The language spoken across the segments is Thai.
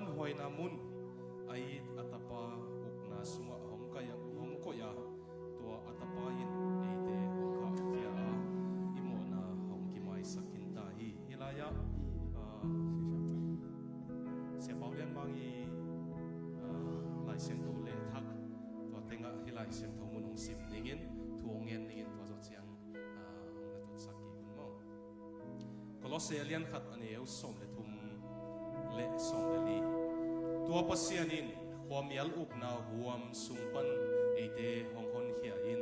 huan hoi na mun ai atapa ukna sunga hong ko ya tua atapa in eite hong kha kia imo na hong kimai sakin ta hi hilaya se paulian mangi lai sem tho le thak tua tenga hilai sem tho mun hong sim ningin thuongen ningin tua zo chiang hong na tut sakki kun mo Colossian khat aneu som le thum le som le li tua pasianin huamial ukna huam sumpan eite honghon hia in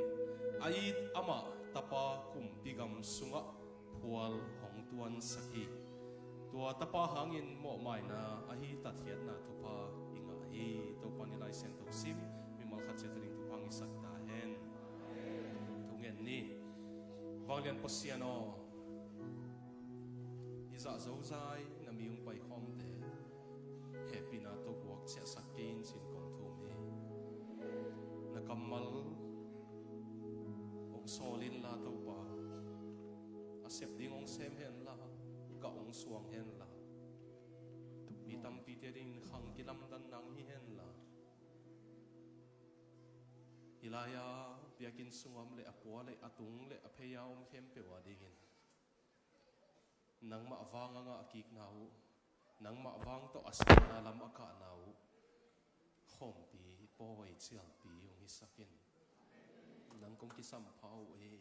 ait ama tapa kumpigam sunga phual hong tuan sakhi tua tapa hangin mo mai na ahi tathiat na thupa inga hi to panilai sen to sim mimal khat chetring tu pangi sakta hen tungen ni wanglian pasiano iza zozai na miung pai khom te happy na to buak che sakin sin kong thu mi na kamal ong solin la to pa asep ding ong sem hen la ka ong suang hen la mi tam pi te ding khang kilam dan nang hi hen la ilaya biakin sungam le apua le atung le apheya om khem pe wa dingin nang ma wanga nga akik nau nang ma wang to asana lam aka nau khom pi poi chiang pi ong hisakin nang kong ki sam phau e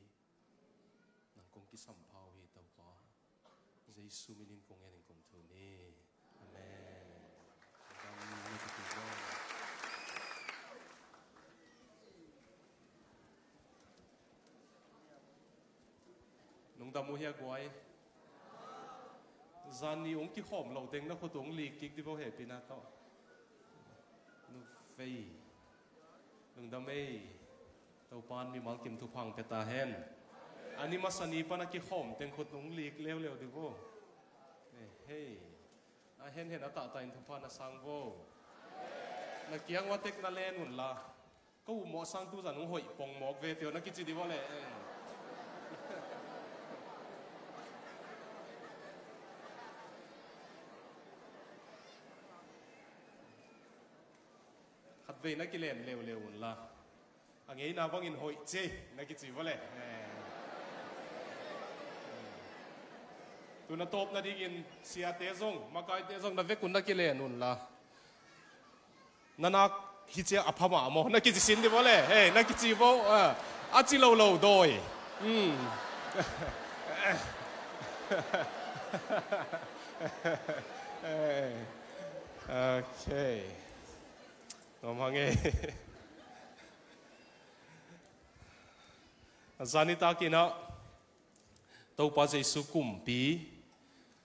nang kong ki sam phau hi to pa jesu minin kong en kong thu ni amen dang ni ki go nung da mu hia gwai zani ong ki khom lo teng na khotung li kik di bo he pina to nu fei nung da mei to pan mi mal kim thu phang pe ta hen ani masani pana ki khom teng khotung li lew lew di bo hey a hen hen ata ta in thu pana sang bo na kiang wa tek na len un la ko mo sang tu zan ong hoi pong mok ve teo na ki chi di bo le về nó cái lèn lèo lèo là anh ấy nào vong in hội chơi nó cái gì vậy lẽ tụi nó top nó đi in xia té rong mà cái té rong nó về cũng nó cái lèn luôn là nó khi chơi áp mà nó cái gì xin đi vậy lẽ hey nó cái gì vậy chỉ lâu lâu đôi okay Ngom hange Zanita kina tau pa Jesu kumpi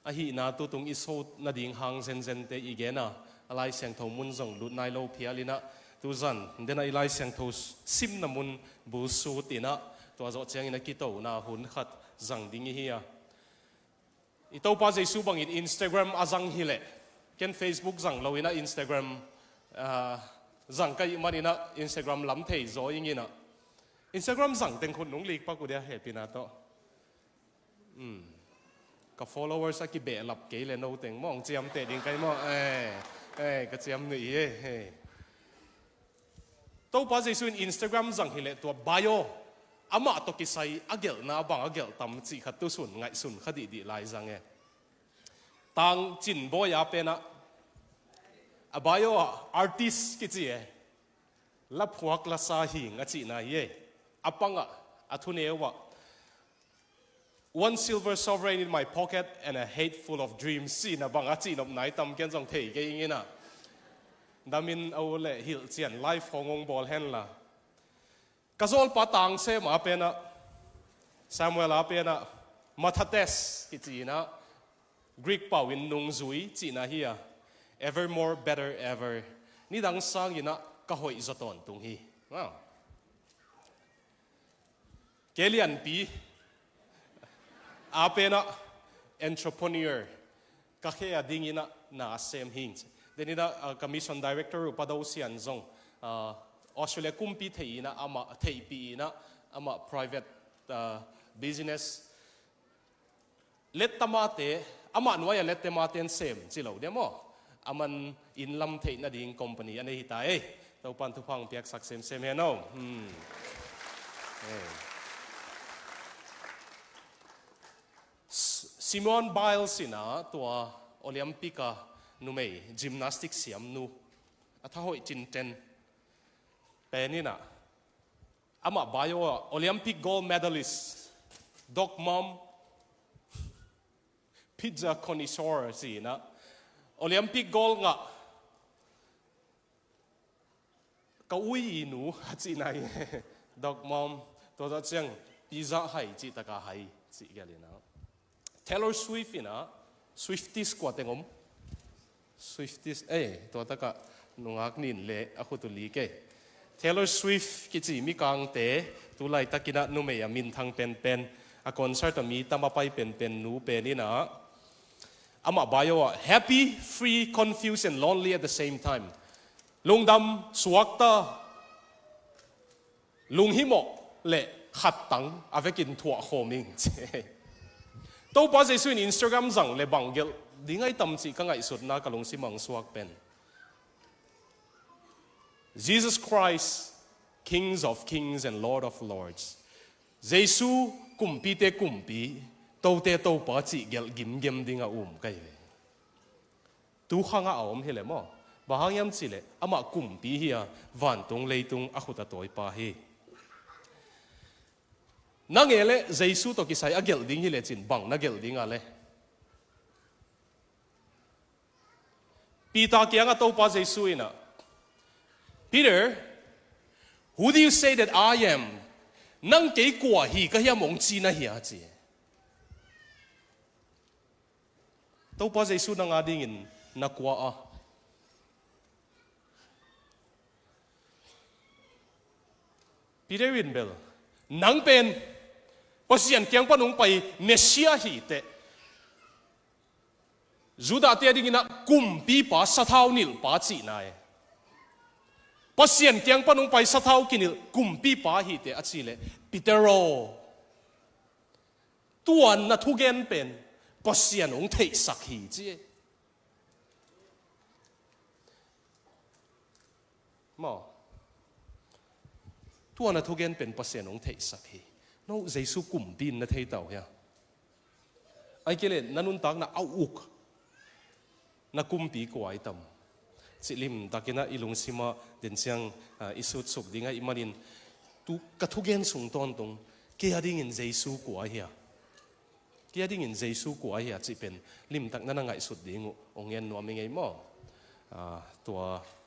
ahi na tu tung isot na ding hang zen zen te igena alai siang tho mun zong lut nai lo phialina tu zan dena ilai siang tho sim na mun bu su tina to zo chiang ina ki to na hun khat zang ding hi ya I tau pa Jesu bang in Instagram azang hile ken Facebook zang lo ina Instagram rằng cái manina Instagram lắm thầy rồi như na Instagram rằng tênคนnung lik pa ku dia happy na to ka followers ki be lap ke le no teng mong chiam te ding kai mo ka chiam ni to pa Jesu in Instagram rằng hile to bio ama to ki sai agel na bang agel tam chi khat tu sun ngai sun khadi di lai rằng e tang chin bo ya pe na abayo artist kichi e la phuak la sa hi nga chi na ye apanga athunewa one silver sovereign in my pocket and a hate full of dreams si na banga chi nop nai tam ken jong thei ke ingina damin awle hil chian life hongong bol hen la kazol patang se ma pena Samuel apena Mathates kichi na Greek pawin nung zui chi na hiya evermore better ever ni dang sang ina ka hoi zoton tung hi wow kelian pi apena entrepreneur ka khe ding ina na sem hing denina commission director upadaw sian zong Australia kumpi theina ama theipi na ama private business let tamate ama nuaya let tamaten sem chilo demo อามันอินลำเทนดิ่งคอมพานีอันนี้ตายตัวปันทุพังเปียกสักเซมเฮโน่ซิมอนไบลส์นะตัวโอลิมปิกนู่ไม่ยิมนาสติกเสียมนู่ถ้าหอยจินเทนเป็นนี่นะอามาไบโอโอลิมปิกโกลด์เมดัลิสต์ด็อกมัมพิซซ่าคอนนิชอร์สินะโอลิมปิกโกลด์งะก็อุ้ยหนูจีนายด็อกมัมตัวจะเชียงพิซซ่าให้จีตะกาให้จีกันเลยนะ Taylor Swift นะ Swifties กว่าเต็งอม Swifties ตัวตะกะนุงักนินเละอะคุตุลีเก Taylor Swift กิจิมีกางเตะตุไลตะกินะนุเมียมินทางเป็นอะคอนเสิร์ตมีตามาไปเป็นนูเป็นนี่นะอามาบายว่า happy free confused and lonely at the same time ลุงดำสวกตาลุงหิมะเละขัดตังอาเวกินถั่วโคมิงตัวป้าจะส่วน Instagram สั่งเลยบังเกลดิ้งไอ้ตำสิกังไอ้สุดนะกะลงสิมังสวกเป็น Jesus Christ Kings of Kings and Lord of Lords เยซูกุมปีเตกุมปีตัวเตตัวป้าจิเกลกิมดิ้งอากันเลยตัวข้างเอาเห็นเลยมั้งบางอย่างสิเลยอามากุมปีเฮียวันตรงเลยตรงอาขุตตัวป้าเฮนั่งเอเล่เยซูตัวกิสัยอาเกลดิ้งเฮเลจินบังนักเกลดิ้งอะไรปีตาเกียงตัวป้าเยซูอินะ Peter who do you say that I am นั่งเกี่ยกว่าฮีก็เฮียมงจีน่ะเฮียจีตัวป้าเยซูนั่งอาดิ้งนักว่าPeter วินเบลนั่งเป็นพอเสียนเกียงปนุงไปเมสซิอาฮีเตจูดาเตียดิ้งนะกุมปีป้าสะเท้านิลป้าจีนายพอเสียนเกียงปนุงไปสะเท้ากินิลกุมปีป้าฮีเตอจีเลปีเตโรตัวนัทุเกนเป็นพอเสียนองเทสักฮีจีมอตัวนัทุเกนเป็นพอเสียนองเทสักฮีน้องเยซูกุมปีนนัทเฮตเอาเฮียไอ้เกลนันุนตักนะเอาอุกนักกุมปีกว่าไอ้ตั้มสิลิมตักินะอิลุงซิมาเดินเสียงอิสุดสุกดิ้งไอ้มารินตุกระทุกเย็นส่งตอนตรงเกียดิ้งเงินเยซูกว่าเฮียเกียดิ้งเงินเยซูกว่าเฮียจิเป็นลิมตักนั่นไงสุดดิ้งองเงินนัวไม่ไงมั่งตัว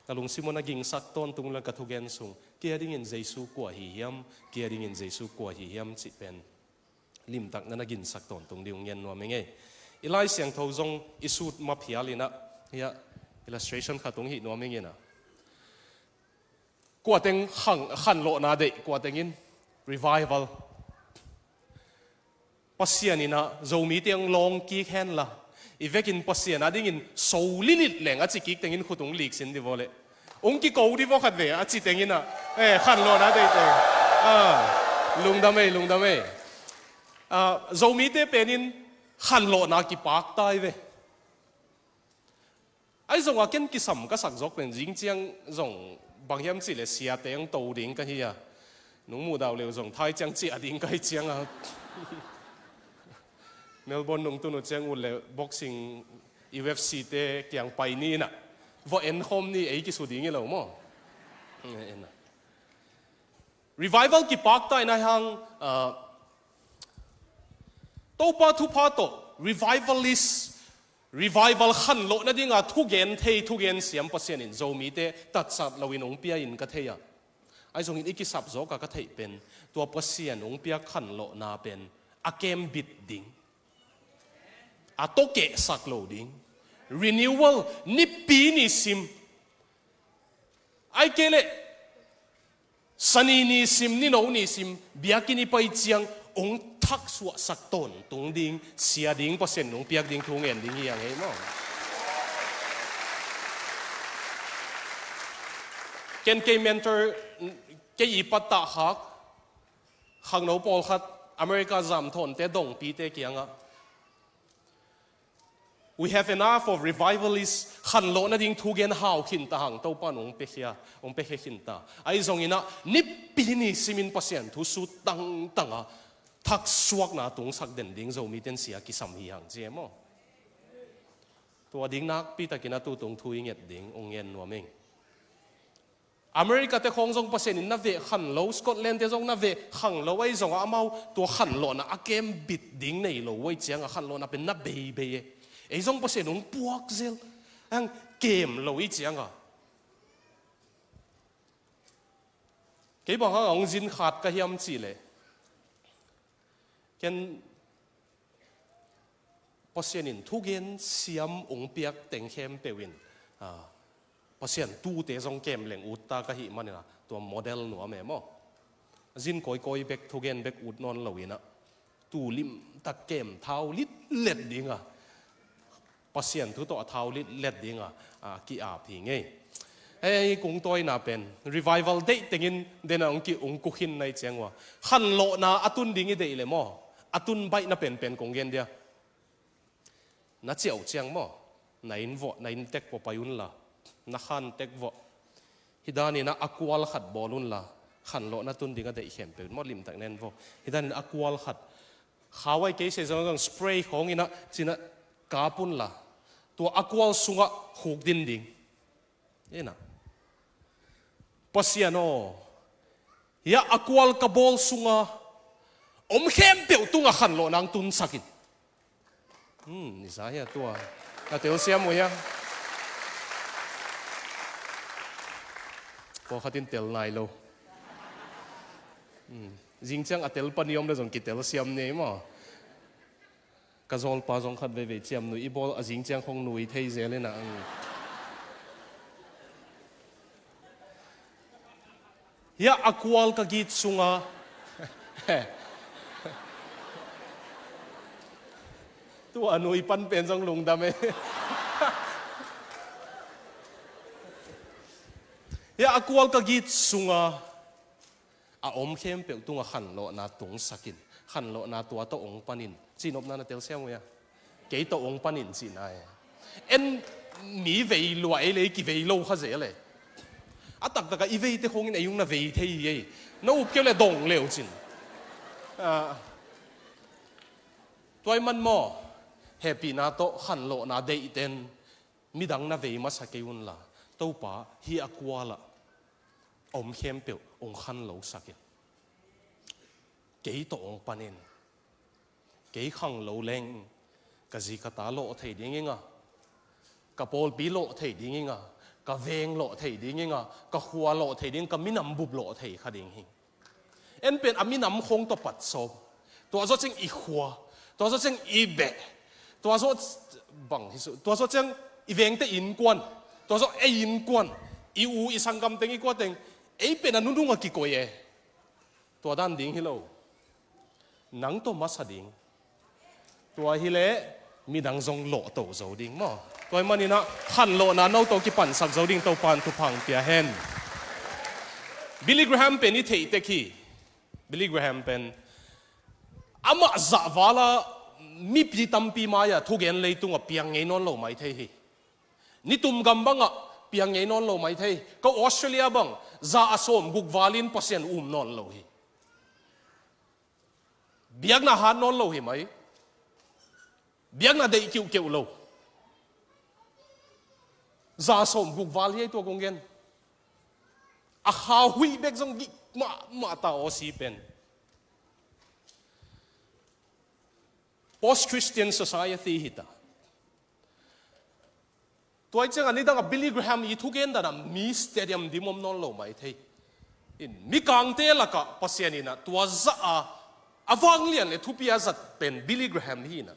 กระลุงซิมานักยิงสักตอนตรงแล้วกระทุกเย็นส่งเกียดิ้งเงินเยซูกว่าเฮียมเกียดิ้งเงินเยซูกว่าเฮียมจิเป็นลิมตักนั่นกินสักตอนตรงดิ้งองเงินนัวไม่ไงอีไลเสียงทาวจงอิสุดมาพิอาลินะเฮียillustration ขัดตรงหินนัวไม่เงี้ยนะกว่าเต็งขันโลนาเดกว่าเต็งอิน revival ปัสเซียนี่นะโจมีเตียงลองกีแค่นละอีเวกินปัสเซียนะดิ้งอินโซลินิดแหลงอาจิกิกเต็งอินขุดตรงลีกสินดิวเลยองค์กิโก้ดิวขัดเวอาจิเต็งอินนะขันโลนาเดเตลุงดำเมโจมีเตเป็นอินขันโลนากิปากตายเวไอ้ส่งอาเกนกิสัมก็สักจกเป็นจริงจังส่งบางอย่างสิเลยเสียเตียงตัวดิ้งกันเฮียนุ่งมูดาวเร็วส่งไทยจังเจียดิ้งกันเจียงอ่ะเมลเบิร์นนุ่งตุนเจียงอุ่นเลยบ็อกซิ่งUFC เตะเกียงไปนี่น่ะว่าเอ็นโฮมนี่ไอ้กิสุดิ้งเหรอมั้งเอ็นน่ะ revival กิปากใต้ในห้างโตปาทุพาโต revivalist revival ขันโลนั่นเองอ่ะทุกเย็นเททุกเย็นเสียมปัสเซียนินโจมีเตตัดสับเราวินองเปียอินกัทเทียไอ้ส่งอินอีกสับโจกัทเทียเป็นตัวปัสเซียนองเปียขันโลนาเป็นอาเกมบิดดิ้งอาโตเกะสักโลดิ้ง renewal นิปีนิซิมไอ้เกลสันีนิซิมนิโนนิซิมเบียกินิไปเจียงองทักสวสักตนตรงดิ้งเสียดิ้งเปอร์เซ็นต์ของเปียกดิ้งทุ่งเงินดิ้งอย่างไรมั้งเกณฑ์เกย์เมนเทอร์เกย์อีปัตตาฮักขังโนปอลขัดอเมริกาจำทนเตดงปีเตเกียงอ่ะ we have enough of revivalists khan lo na ding thu gen hau khin ta hang to pan ong pe khin ta ai zong ina ni pini simin pasien thu su tang tanga thak suak na tung sak den ding zo mi ten sia ki sam hi hang je moตัวดิ้งนักปีตะกินตัวตรงทุยเงียดดิ้งองเงินนัวเมงอเมริกาแต่คงทรงเปอร์เซ็นต์นับเวขันโลสกอตแลนด์แต่ทรงนับเวขังโลไว้ทรงอาเมาตัวขันโลนะอาเกมบิดดิ้งในโลไว้เจียงขันโลนะเป็นนับเบย์เบย์ไอ้ทรงเปอร์เซ็นต์ของพวกเซลอังเกมโลไว้เจียงเกี่ยบอกว่าองจินขาดกระเทียมจีเลยกันพอเสียนินทุกเย็นเสียมองเปียกเต็งเข้มเปวินพอเสียนตู้เตะทรงเกมเหลงอุดตากะหิมันเนี่ยตัวโมเดลหนัวแม่หม้อจินก้อยเบกทุกเย็นเบกอุดนอนเหลวินะตู้ลิมตะเกมเท้าลิดเล็ดดิ้งพอเสียนทุกตัวเท้าลิดเล็ดดิ้งกี่อาบหิงไงไอ้กุ้งตัวน่าเป็น revival เด็กแต่กินเดนองกี่องกุขินในเจียงว่าขันโลนาอตุนดิ้งเด็กเลยหม้ออตุนใบน่าเป็นกงเงินเดียน่าเจียวเจียงมั้งนายอินวะนายอินเทคปไปยุนละนักขันเทควะฮิดานี่นะอักวาลขัดบอลุนละขันโลน่าตุนดิ้งก็ได้เข็มเป็นมอลิมตักแน่นวะฮิดานี่อักวาลขัดข้าวไอ้เกสเซอร์สเปรย์ของนี่นะจีน่ะกาปุนละตัวอักวาลสุงะหูกดินดิ้งเอ็นะปัสยาโนยาอักวาลกบอลสุงะอมเข้มเปียวตุงะขันโลนางตุนสักินนี่สาเหตุตัวแต่เดี๋ยวเสียมวยยังพอขัดตินเตลนายโลจริงจังอัตเตลปนิยมเลยจงกิเตลเสียมเนี่ยมั้งกระโจนปาจงขัดเวเจียมหนุ่ยบอลจริงจังคงหนุ่ยเทเซเลยนะยาอักวาลกกิดสุงะตัวอนุยปันเป็นจังลุงดำเอยาอักวาลกกิดสุงะอาอมเข้มเปียวตุงขันโลนาตุงสักินขันโลนาตัวโตองปันินจีนบนาเตลเซียมวยเกี่ยโตองปันินจีนายเอ็นมีเวลวยเลยกี่เวโลข้าเจเลยตักอีเวทคงในยุงน่ะเวทีเย่น่าอุบเกี่ยวเลยดงเลี้ยวจินตัวมันมอเฮปีนาโตขันโลนาเดอิเตนมีดังน่ะเวมาสักยุนละตัวป่าฮีอักวาละอมเข้มเปียวองขันโลสักเกี่ยโตองปานินเกี่ยขังโลเล้งกะจีกตาโลเทียดิ้งอ่ะกะโปลปีโลเทียดิ้งอ่ะกะเวงโลเทียดิ้งอ่ะกะหัวโลเทียดิ้งกะมินำบุบโลเทียขัดดิ้งหิงเอ็นเป็นอามินำคงตัวปัดโซตัวโซจึงอีหัวตัวโซจึงอีเบะตัวโซบังที่สุดตัวโซจึงอีเวงแต่อินกวนตัวโซอินกวนอีอูอีสังกัมเต็งอีกวนเต็งเป็นอนุดุงกิโกเยตัวด้านดิ้งฮิโลนังตัวมัสดิ้งตัวฮิเลมีดังทรงโลโตโจดิ้งมั้งตัวมันนี่นะขันโลนาโนโตกิปันสักโจดิ้งตัวปันทุพังเปียเฮนบิลลี่แกรแฮมเป็นนิเทศเตคีบิลลี่แกรแฮมเป็นอามาจับวาลามีปีตัมปีมายะทุกอย่างเลยตุงเปียงเงินนอนโลไม่เท่นี่ตุ่มกำบังเปียงเงินนอนโลไม่เท่ก็ออสเตรเลียบังจะอาสมกุกวาลินเปอร์เซ็นต์นอนโลหิเบียกน่าหานอนโลหิไหมเบียกน่าเด็กเกี่ยวโลจะอาสมกุกวาลีตัวกงเงินอาหาหุยเบกจงกิมาตาโอซีเป็น post-Christian society ฮิตาตัวเจ้าอันนี้ตั้งกับบิลลี่แกรแฮมอีทุกเย็นแต่ละมีสเตเดียมดิมอมนอนโลไม่เท่มีกางเตะละก็ปัสยานีนะตัวจะอวังเลียนเลยทุกปีอาจัดเป็นบิลลี่แกรแฮมฮีนะ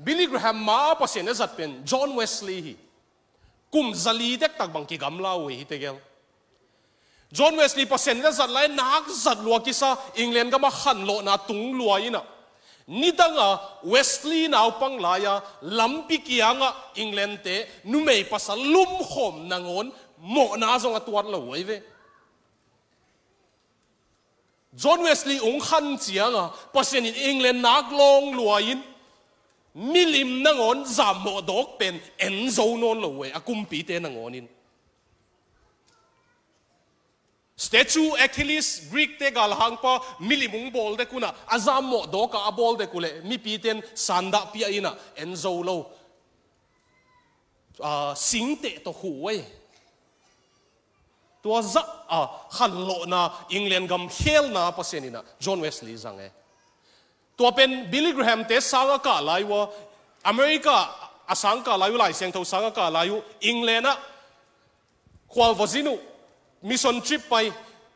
บิลลี่แกรแฮมมาปัสยานีจัดเป็นจอห์นเวสลีย์ฮีกุมจะลีเด็กตักบังกิกำลาวฮีเตเกลจอห์นเวสลีย์ปัสยานีจัดไล่นักจัดลัวกิซาอังกฤษก็มาขันโลนาตุงลัวยีนะนี่ตั้งเวสลีย์นาวปังลายาลำปีกียงอังกฤษเตนุ่มไม่ภาษาลุ่มขมนางอนโมนาจงตัวละไว้เวจอห์นเวสลีย์องค์ขันเจียงภาษาอังกฤษนักลงลวยอิน มิลิมนังอนจามโมดอกเป็นเอ็นโซนนโลเวอากุมปีเตนังอนินสเตจูเอคิลิสกรีกเตกาลหังปะมิลิมุงบอลเดกุนะอาจามโมดอกาบอลเดกุเลมีปีเตนสันดาปีอินะเอ็นโซโลสิงเตตัวหูเว้ตัวจะขันโลนะอังกฤษกำเฮลนะพัศนีนะจอห์นเวสลีย์จังเอตัวเป็นบิลลี่แกรแฮมเตสังกาลายวะอเมริกาอาสังกาลายุไลเซียงทูสังกาลายุอังกฤษนะควอลวซินุมิชชั่นทริปไป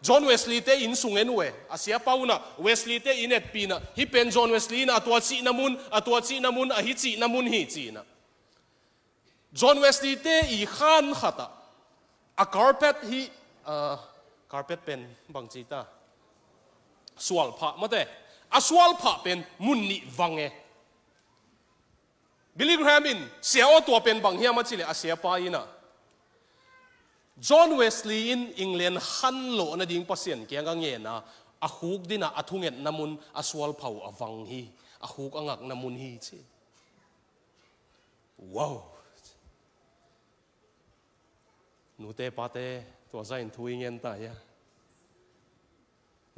จอห์นเวสลีย์เตอินสุงเงินเวอาเซียปาวนะเวสลีย์เตอินเอ็ดปีนะฮิเป็นจอห์นเวสลีย์นะตัวจีนามุนตัวจีนามุนฮิจีนามุนฮิจีนะจอห์นเวสลีย์เตอีขันขัดa carpet hi carpet pen bang chita swal pha mate a swal pha pen munni wange Billy Graham in sia o to pen bang hiam chile a sia pa ina John Wesley in England han lo na ding pasien ke nga nge na a huk dina a thunget namun a swal phau a wang hi a huk angak namun hi chi wowนูเตปาเตตัวใจอินทุยเงินตาย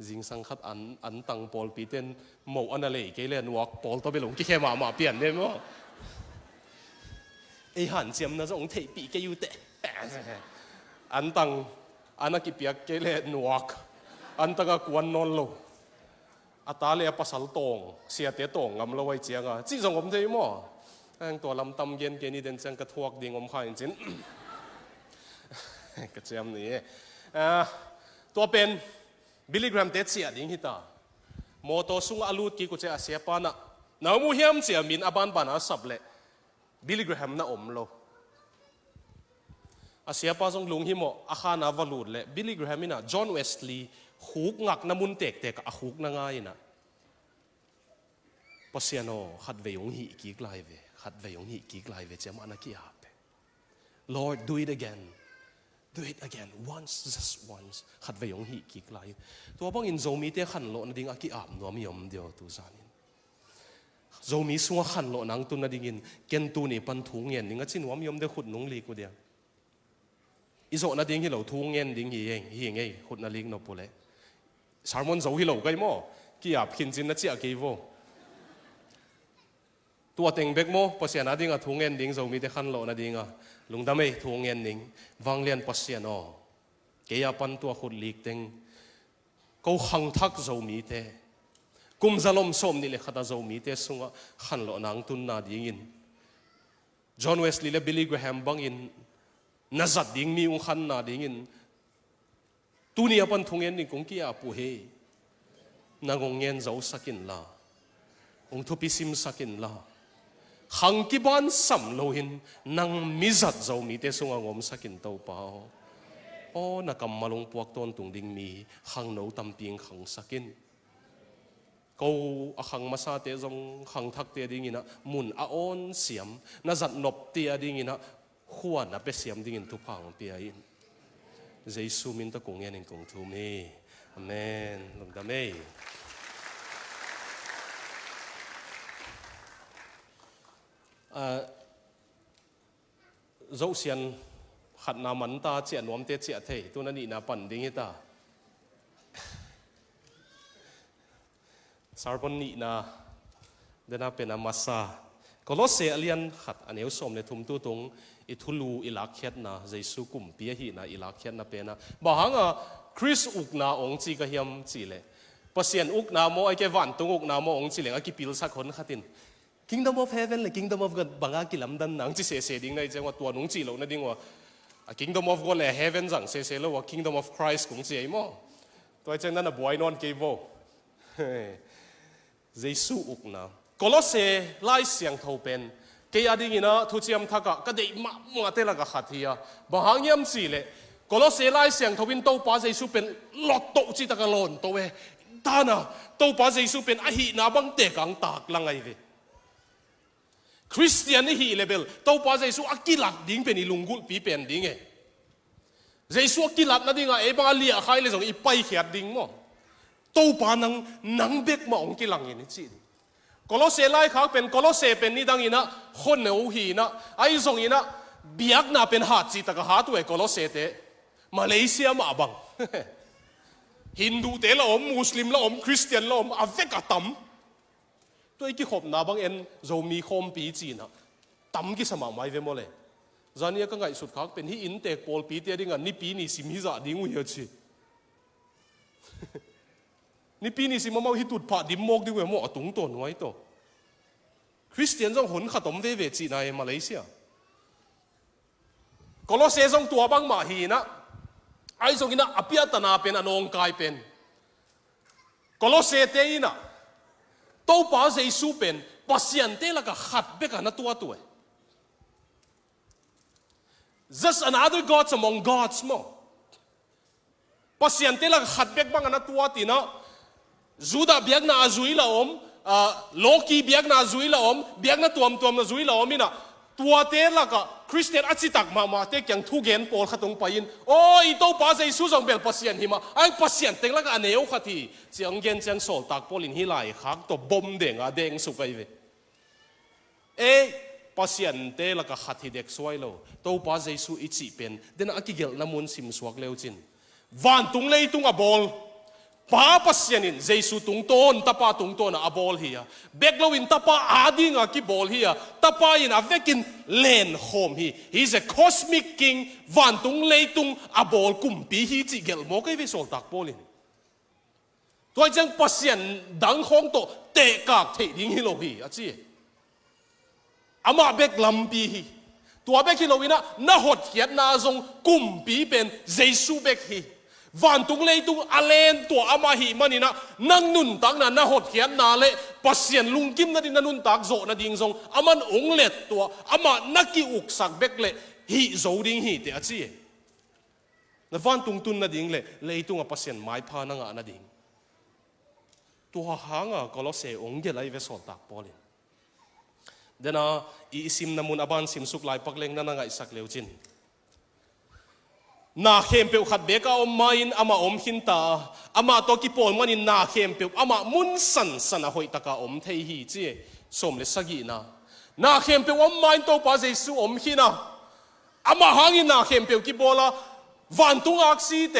จิงสังขัดอันตังปอลปีเต้นหมู่อันอะไรกี่เล่นวักปอลตัวไปหลงกี่แค่มาเปลี่ยนได้มั้งไอ้หันเจียมนะส่งเทปีกี่ยูเตอันตังอันนักกิเปียกกี่เล่นวักอันตังกวนนอนโลอัตราเลียปัสสัลตงเสียเตตงงำเราไว้เจียงจีส่งผมเทมั้งไอ้ตัวลำตำเย็นเกนี่เดินจังกระทวกดิ่งอมข้าจริงกระเจียมนี่ตัวเป็นบิลลี่แกรมเตเซียดิ้งฮิตาโมโตซุงอาลูดกีกุเจอาเซียปานะน้ามูเฮียมเจียมินอบันปานาสับเล่บิลลี่แกรมน่าอมโลอาเซียปาซงลุงฮิโมอาคานาวลูดเล่บิลลี่แกรมน่ะจอห์นเวสลีย์ฮุกงักน้ำมุนเตกอาฮุกน่าง่ายนะปัสยาโนขัดเวยงฮีกีกลายเวขัดเวยงฮีกีกลายเวเจมานากีอาเป Lord do it again do it again once just once ขัดเวงฮีกีกลายตัวบางอินโซมีเตขันโลนดิ่งอากีอาบนัวมียมเดียวตัวจานินโซมีสัวขันโลนังตุนดิ่งเกนตูนี่ปันทุงเงินดิ่งจินวามยมเดียวขุดนุ่งลีกูเดียอิโซนาดิ่งฮิโลทุงเงินดิ่งฮีเงยขุดนาลิงนบุเล่สารมันโซฮิโลไกโมกีอาบขินจินนัดเจียกีโวตัวเต็งเบกโมปัสยานาดิ่งทุงเงินดิ่งโซมีเตขันโลนาดิ่งลุงดำไม่ทุงเงินดิ่งวังเลียนปัสยานอเกียปันตัวขุดลีกเต็งกูขังทักโซมีเตกุมจะลมสมนี่เลยขัดโซมีเตสุงะขันโลนังตุนนาดิ่งจอห์นเวสลีย์และบิลลี่แกรแฮมบังอินนัดดิ่งมีองขันนาดิ่งตุนี่ปันทุงเงินดิ่งคงเกียปูเฮนางงเงินเจ้าสักินลาองทุพิซิมสักินลาขังกิบันสัมโลหินนางมิจัดเจ้ามีเตสุงะงมสักินเต้าเปล่าโอ้นักกำมาลงพวกต้นตุงดิ่งมีขังโนตัมปิงขังสักินกูขังมาซาเตจงขังทักเตดิ่งนะมุนอาออนเสียมน่าจัดนบเตียดิ่งนะขวานน่ะเป็นเสียมดิ่งทุกพังเปียอินเยซูมินตะกงเงินกงทูมีอาเมนลงดาเมโจเซียนขัดนามันตาเจียนวมเตเจียเทตัวนั้นนี่นาปั่นดิ้งตาสารพันนี่นาเดน่าเป็นอามาซาก็ลอเซเลียนขัดอันนี้สมในทุ่มตัวตรงอิทุลูอิลักเขียนนะเยซูกุมเปียหีนะอิลักเขียนนะเป็นนะบางคริสอุกนาองจีกะเฮียมจีเลปัสยานอุกนาโมไอเกวันตุงอุกนาโมองจีเลงอากิปิลสักคนขัดินKingdom of Heaven เลย Kingdom of God บางกิลำดันหนังที่เสียดิ่งในจังว่าตัวนุ่งจีเหล่านั้นดิ่งว่า Kingdom of God เลย Heaven จังเสียแล้วว่า Kingdom of Christ คงเสียมั้งตัวจังนั้นน่ะบวยนอนเกโวเยซูอุกนะโคลอสเซไล่เสียงเท่าเป็นเกียดิ่งนะทุจิยมทักกะก็ได้มาเตละกะขัดเฮียบางยามจีเลยโคลอสเซไล่เสียงเท่าเป็นโตป้าเยซูเป็นหลอดโตจิตกะหลอนโตเวตานะโตป้าเยซูเป็นอหินาบังเตกังตากลังไงเวคริสเตียนนี่ฮีเลเบลตัวป้าเยซูอักกิลัดดิ้งเป็นอีลุงกุลปีเป็นดิ้งเอเยซูอักกิลัดนั่นดิ้งอ่ะบางเลียใครเลยส่งอีไปเขียดดิ้งมั้งตัวป้านังเบกมาองกิลังเงี้ยจีน โคโลเซไล่ข้าเป็นโคโลเซเป็นนี่ดังอินะคนเหนือหีนะไอ้ทรงอินะเบียกน่าเป็นหาจิตกะหาตัวโคโลเซเตมาเลเซียมาบังฮินดูเตละอมมุสลิมละอมคริสเตียนละอมอาเวกะตัมตัวไอ้กี่ขบนาบังเอ็นโจมีคอมปีจีนะตัมกี่สมัครไม่เวมเลยจานี่ก็ไงสุดข้าเป็นที่อินเตกโปลปีเตียดิ้งนี่ปีนี่สิมิจะดิ้งวิเหตุนี่ปีนี้สิมาฮิตุดผ่าดิมมกดิ้งเวมอตุงตัวน้อยตัวคริสเตียนจงหุนขัดตมเวเวจีในมาเลเซียโคโลเซจงตัวบังมาฮีนะไอ้จงอินะอภิยตนาเป็นอนงกายเป็นโคโลเซเตอินะโตป้าเจสูเป็นปัสยันเตละก็ขัดเบกันนะตัว just another gods among gods มั้งปัสยันเตละขัดเบกบังนะตัวตีนะจูดาเบียกนาจุยละอมโลกีเบียกนาจุยละอมเบียกนาตัวมนาจุยละอมนี่นะตัวเตละก็คริสเตียนอจิตักมาเตกยังทุเกนปอลขัดตรงไปยินโอ้ยโตป้าเจสูจงเบลปัสยันหิมาไอ้ปัสยันเตละก็อันเอวขัดที่เจียงเกนเจียงโซลตักปอลินฮิไลขักตัวบอมเด้งเด้งสุกไอเวปัสยันเตละก็ขัดที่เด็กสวยโลโตป้าเจสูอิจิเป็นเดนอากิเกลน้ำมันซิมสวกเลวจินวันตุงเลยตุงอบอลป้าปัสยันินเจสูตุงโตนตาป้าตุงโตนอบอลเฮียเบกโลวินตาป้าอาดิงอากิบอลเฮียตาป้าอินอเวกินเลนโฮมฮี he's a cosmic king วันตุงเลยตุงอบอลกุมปีฮีจิเกลโมกไอเวสโซลตักบอลินตัวจังปัสยันดังของโตเตะกากเทดิงฮิโลฮีอาจีอามาเบกลำปีฮีตัวเบกฮิโลวินะน่าหดเขียนนาทรงกุมปีเป็นเจสูเบกฮีวันตุงเลยตุงอาเลนตัวอามาหิมันนี่นะนั่งนุนตักนั่นน่าหดเขียนนาเละปัสยันลุงกิมนั่นดินนุนตักโจนั่นดิ่งทรงอามันองเล็ดตัวอามานักกิอุกสักเบกเละหิโจดิ่งหิเตอจีนั่นวันตุงตุนนั่นดิ่งเละเลยตุงปัสยันไม้พานังนั่นดิ่งตัวหางก็เราเสียองเกลัยเวสอลตักพอลินเดน่าอีซิมน้ำมันอบันซิมสุกไลปักเล็งนั่นไงสักเลวจินนาเข้มเปียวขัดเบกเอามาอินอามาอมหินตาอามาตัวกิปอนมันอินนาเข้มเปียวอามามุนสันสันหอยตะกาอมเทฮีจีสมเลสกีนานาเข้มเปียวอามาอินตัวป้าเจสูอมหินาอามาหางินนาเข้มเปียวกิบอลาวันตุงอักซีเต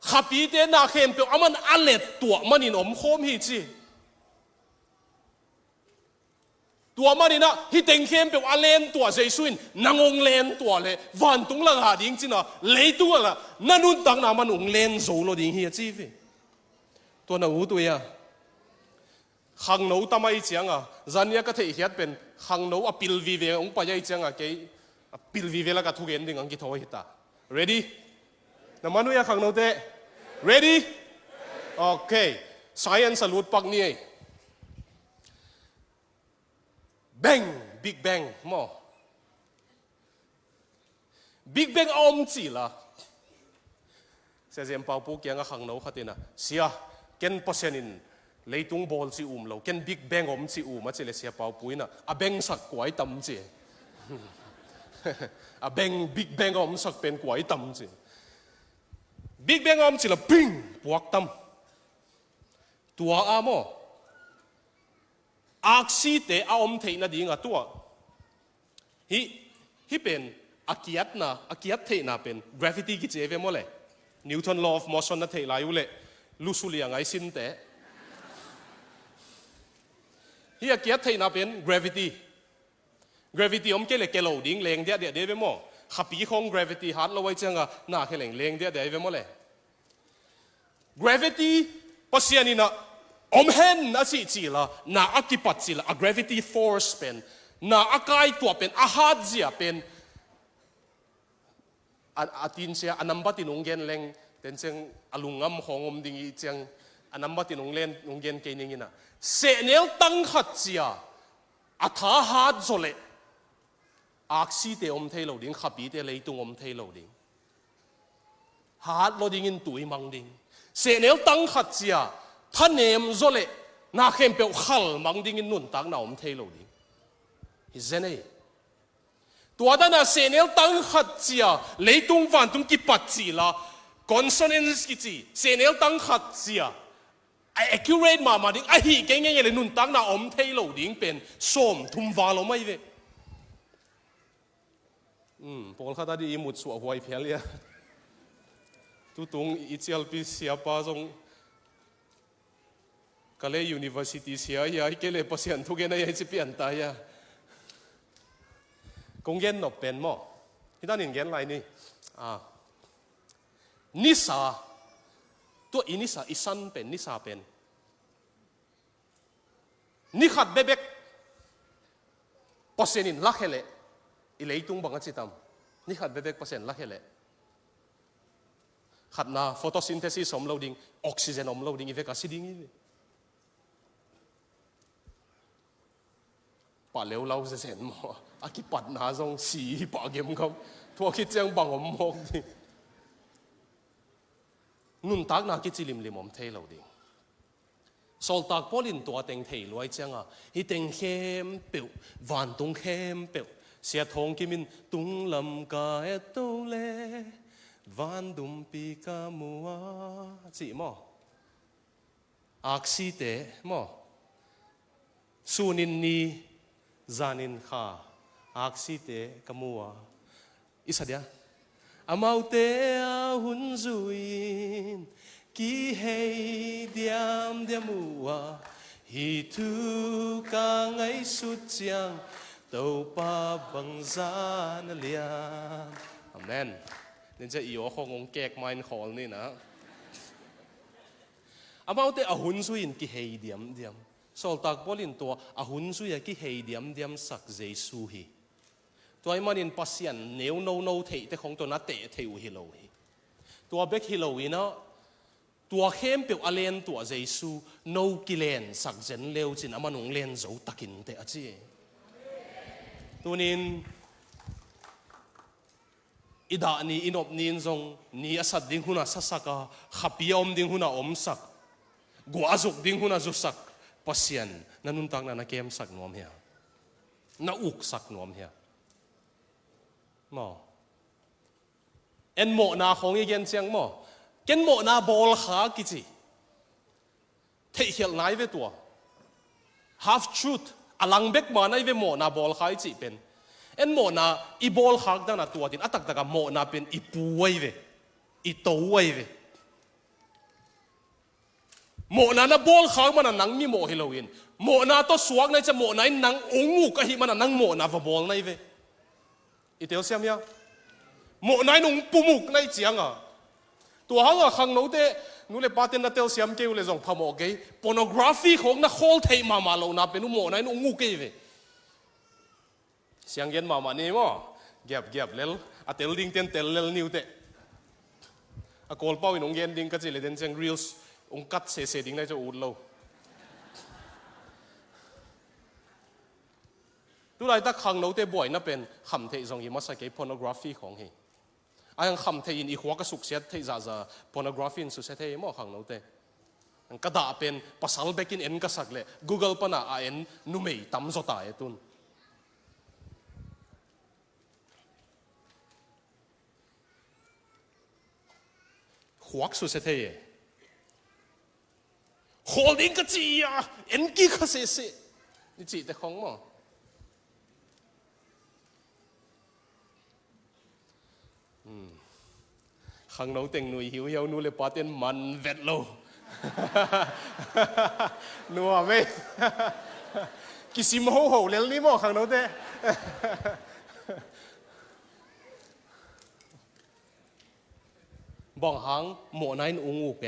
ขับปีเตนาเข้มเปียวอามันอเลตตัวมันอินอมโคมฮีจีตัวมันนี่นะฮิตเต็งเข้มเป็นอาเลนตัวเจสุนนางองเลนตัวเลยวันตุงละหาดิ้งจีน่ะเลยตัวละนั่นนุ่นตังนามันองเลนโซโลดิ้งเฮียจีฟีตัวน่ะหูตัวอ่ะขังหนูทำไมเจียงอ่ะจันเนี่ยก็เทียดเป็นขังหนูอปิลวีเวองไปยัยเจียงอ่ะเกย์อปิลวีเวแล้วก็ทุกเย็นดิ้งอังกิโทหิตา ready น้ำมันเนี่ยขังหนูเตะ ready โอเค science สรุปปักนี่Bang Big Bang มั้ง Big Bang อมจีละเสียเสียงเป่าปูเกียงกับขังหนูขัดนะเสียเก็นปัสยันินเลยตุงบอลจีเราเก็น Big Bang อมจีมาเจเลเสียเป่าปูนะอ่ะ Bang สักกวยตั้มจีอ่ะ Bang Big Bang อมสักเป็นกวยตั้มจี Big Bang อมจีละปิ้งปวกตั้มตัวอาโมอักซีเตออมเทน่ะดิ่งตัวฮิเป็นอากิยัตนะอากิยัตเทน่ะเป็น gravity กิจเอเวมเลย Newton law of motion น่ะเทลายุเลยลูสุเลียงไอซินเตฮิอากิยัตเทน่ะเป็น gravity อมเกลเกลาวดิ่งเลงเดียเวมขับปีของ gravity ฮัดเราไว้จังอ่ะน่าเกลเลงเดียเวมเลย gravity ปัสยานี่นะอมเห็นนะสิจีละน่าอักิปัจจิละ a gravity force เป็นน่าอักายตัวเป็นอาหารเสียเป็นอาทินเสียอันนั้นบัตินงเกนเลงแต่เชิงอลุงงำของอมดิ่งเชิงอันนั้นบัตินงเลนงเกนเกนิงินะเสเนลตั้งขัดเสียอัฐาหัดโซเลอักซีเตอมเทโลดิ่งขับปีเตเลยตุงอมเทโลดิ่งหัดโลดิ่งตุยมังดิ่งเสเนลตั้งขัดเสียท่านเนมโซเลนาเข้มเปียวขัลมังดิ่งนุ่นตักน่าอมเทโลดิ่งฮิเซเน่ตัวด้านน่ะเซเนลตั้งขัดเสียเลยตุงวันตุงกิปัจจิละคอนโซเนนส์กิจิเซเนลตั้งขัดเสีย ไอ accurate มาดิ้งไอหีเก่งยังไงเลยนุ่นตั้งน่ะอมเทโลดิ้งเป็นส้มทุ่มวาลไม่เว้พวกเขาตาดีมุดสวหวยเพียเลยตุตุงอิจฉาพิเศษป้าจงก็เลย university เสียยังก็เลยภาษาทุกอย่างยังจะเปลี่ยนตายคงเงินนบเป็นมั้งที่นั่นเงินอะไรนี่นิสาตัวอินิสาอิสันเป็นนิสาเป็นนิขัดเบบกเปอร์เซ็นต์ลักเหล่อิเลยตุงบังคับจิตามนิขัดเบบกเปอร์เซ็นต์ลักเหล่ขัดน่ะ photosynthesis อมโหลดิ้งออกซิเจนอมโหลดิ้งอีเวกัสดิ้งป่าเลี้ยวเราจะเห็นมั้งอากิปัดหน้าทรงสีป่าเกมเขาทัวคิดเจ้าบังอมมองดินุ่นตักน่าคิดจิลิมลิมอมเทเราดิสอลตักพอลินตัวเต็งเทลไว้จังฮิเต็งเข้มเปียววันตุงเข้มเปียวเสียทองกิมินตุงลำกาเอโตเลวันดุมปีกามัวจีมั้งอักษิเตมั้งสุนินนีzanin kha aksite kamua isadia amaute hun zuin ki hei diam diamua hi tu ka ngai sut chiang tau pa bang zan lian amen nênจะอีโอคงแกกไมน์ขอลนี่นะamaute ahun zuin ki hei diam diamสอลตักบอลินตัวอาหุนสุยกิเฮียเดียมสักเจสูฮีตัวไอ้มันอินปัสยันเนียวโนเทแต่ของตัวนัดเตะเทวฮิโลฮีตัวเบกฮิโลฮีนะตัวเข้มเปียวอเลนตัวเจสูโนกิเลนสักเจนเลวจินอามันงเลนโจตักินเตะจีตัวนี้อิดานีอินอบนีนทรงนีอสัดดิ้งหุนาสักกะขับยอมดิ้งหุนาอมสักกัวจุกดิ้งหุนาจุสักปัสยันนั่นนุ่นตักนั่นนักเกมสักนวมเฮียน่าอุกสักนวมเฮียมอเอ็นโมนาของอีเกนเชียงมอเกนโมนาบอลขากิจิเที่ยวไหนเวตัว half truth อลังเบกมาในเวโมนาบอลขาจิเป็นเอ็นโมนาอีบอลขาดังนั้นตัวตินอัตักตะกับโมนาเป็นอีปูไว้เวอีโตไว้เวโมนานะบอลขางมันนังมีโมฮิโลวินโมนาตัวสวกในจะโมไหนนังองงูกะฮิมันนังโมนาฟบอลในเวอีเตียวเสียมยาโมไหนนุ่งปุมุกในเจียงตัวเขาขังโนเตนู่นเลยปาเตนนาเตียวเสียมเกลเลยส่งพามโอเกย์ pornography ของนักโคลเทมาโลนาเป็นนุ่มโมไหนนุ่งงูเกย์เวเสียงเย็นมานี่มั้งเก็บเลลอะเตลดิ้งเตลเลลนิวเตอะโกลเป้าอินองเย็นดิ้งก็จะเลยเดนเซงรีลส์องกัดเสียดิ้งได้จะอุดโลดูไรตาขังโนเตบ่อยน่ะเป็นคำเทยงยิมาใส่เกี่ยวกับ pornography ของเฮไอ้ยังคำเทยินอีหัวกระสุกเสียเทยจะ pornography สุดเสียเทยมั่วขังโนเตกระดาเป็นภาษาเบกินเอ็นกระสักเลย Google ปนะเอ็นนุ่มไม่ตั้มสตายตุนหัวกสุดเสียเทยholding กจีอ่ะเอ็นกี้ก็เสียนี่จีแต่ของมั่งข้างนอกแต่งหนุ่ยหิวเหี่ยวนู่นเลยปาเต้นมันเวทโลนัวไหมกิซิมโฮโฮเลี้ยงนี่มั้งข้างนอกเต้บ่องหางหมอไหนอุ้งอุกแก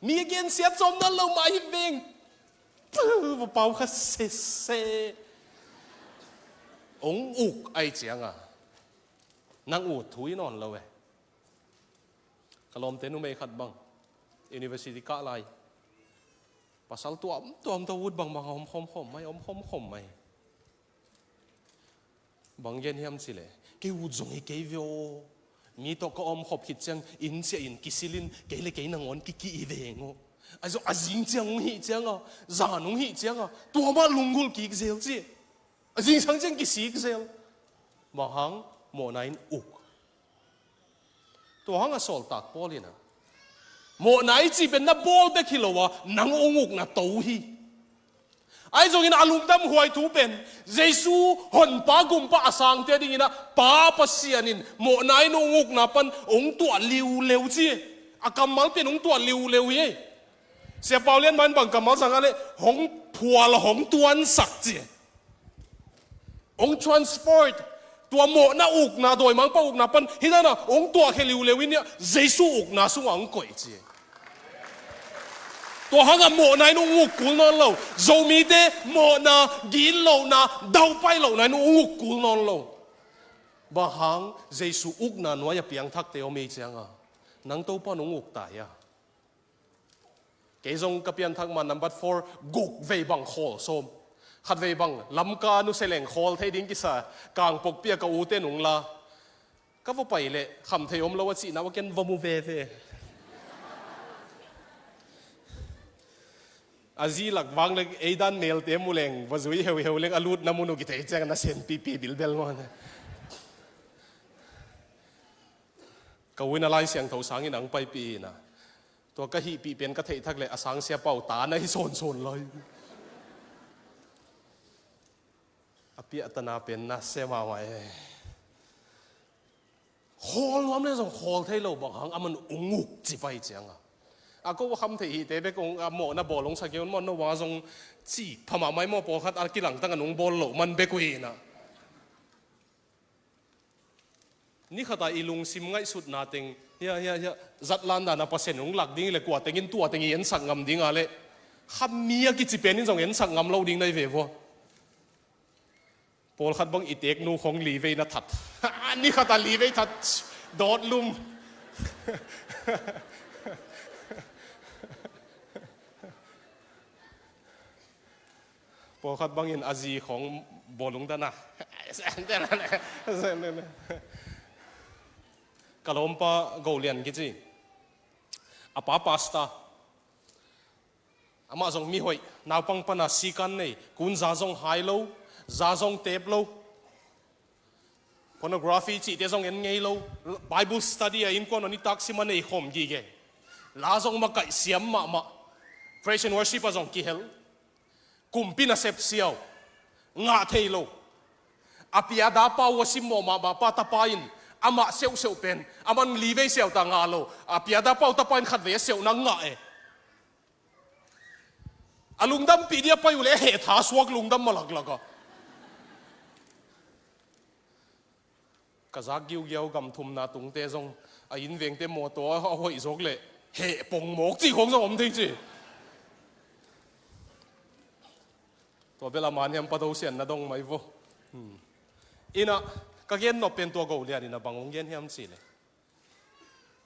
มีเกณฑ์เสียจมนั่นเราไม่เบ่งเป่าคัสเซ่อุ้งอุกไอเจียงนั่งอูดถุยนอนเราเว้ยกลมเต้นนุ่มเอขัดบัง University กะไรภาษาตัววูดบังหอมไม่หอมไม่บังเย็นเฮียมสิเลยเกี่ยวจงให้เกี่ยวมีตัวก็ขบคิดจังอินเสียอินกิสิลินเกี่ยวเลยเกี่ยนังอนกี่อีเวงไอ้ส่วนอาจิงจังหิจังจานุหิจังตัวมาลุงกุลกี่เซลจีอาจิงสังจังกี่สีเซลบางครั้งโมนัยอุกตัวห้องสอลตักพอลินะ โมไหนจีเป็นนับบอลเบกิโลวะนังองค์นักโตฮีไอ้จงอินอาลุงดำหวยทูเป็นเยซูหนปากุมปาสังเตดินะปาปัสเซียนินโมไหนนองค์นับเป็นองค์ตัวลิวเลวจีอากำมัลเป็นองค์ตัวลิวเลวเย่เสียเปาเลียนมันบังกำมัลสังอะไรหงผัวละหงตัวนั้นสักจีองค์ transferred ตัวโมนาอุกนาโดยมังปาอุกนาเป็นฮินานะองค์ตัวเคลิวเลวินเนี่ยเยซูอุกนาสุงังก่อยจีตัวหางโมนายนุ่งอุกกุลนอนเราโจมีเดโมนากินเรานาดาวไปเรานายนุ่งอุกกุลนอนเราบางหางเยซูอุกนาหน่วยเปียงทักเตียวมีเจียงอ่ะนังตัวป้านุ่งอุกตายอ่ะเกยงกับเปียงทักมัน number 4กุกเวบังโคลส้มขัดเวบังลำกานุเสลงโคลเทดิ้งกิสากางปกเปียกอูเตนุงลาก็ว่าไปเลยคำเทียมเราว่าสินะว่าเกนวามูเวเฟอาจีหลักวางเลยไอ้ด้านเนลเตมูเลงว่าจุยเฮวเฮวเลงอลูดน้ำมันกิเตจกันนะเซนปีปีบิลเบลมันก็วินาไลเสียงเท่าสังอินังไปปีนะตัวก็ฮีปีเป็นก็เททักเลยอสังเสียเป่าตาในโซนเลยอภิอัตนาเป็นนะเสมาไว้ฮอลว่าไม่ส่งฮอลเทโลบางครั้งมันองุกจีไปเจียงอ่ะก็ว่าคำที่เตะไปกงหมอนะบอลลงสักเกี่ยวมันนว่าทรงจีพม่าไม่หมอปอคัดอากิหลังตั้งกันองบอลโลมันเบกุยนะนี่ขตาอีลุงซิมง่ายสุดนาเต็งเฮียจัดลานดานาเปอร์เซ็นต์ของหลักดิ้งเลยกว่าเต็งินตัวเต็งเห็นสังงำดิ้งอะไรคำนี้กิจิเป็นนี่ส่งเห็นสังงำเราดิ้งได้เว้ยพอขัดบังอิเตกนูของลีเวนัทัดอันนี้ขตาลีเวทัดดอดลุมพอขัดบังอินอาจีของบอลลุงด้านน่ะกะลมปะโกเลียนกิจิอาปาปาสตาอามาจงมีหอยนาวปังปนาสีกันนี่กุนซาจงไฮโลซาจงเทปโล pornography จีเตจงเอ็นไงโล Bible study อินก่อนนี่ตักสิมันไอ้ขมยี่เกลาจงมาไก่เสียมมา praise and worship จงกิเฮลกุมปินาเซปเซียวงาเทโลอาพิอาดาปาวสิมโมมาบาปาตาปาอินอามาเซลเซลเป็นอามันลีเวเซลต่างาโลอาพิอาดาปาวตาปาอินขัดเวเซลนังงาอาลุงดำปีเดียไปอยู่เลยเหตุหาสวกลุงดำมาหลักก็กระซักกิ้วเกี่ยวกำทุมนาตุงเตจงอินเวงเตโมตัวเอาหอยสกเลยเหตุปงหมกจีของสมทิ้งจีตัวเวลามันยังประตูเสียนนะดงไม่ฟูอินะก็เย็นนบเป็นตัวเกาหลีนี่นะบางองเย็นยังสิเลย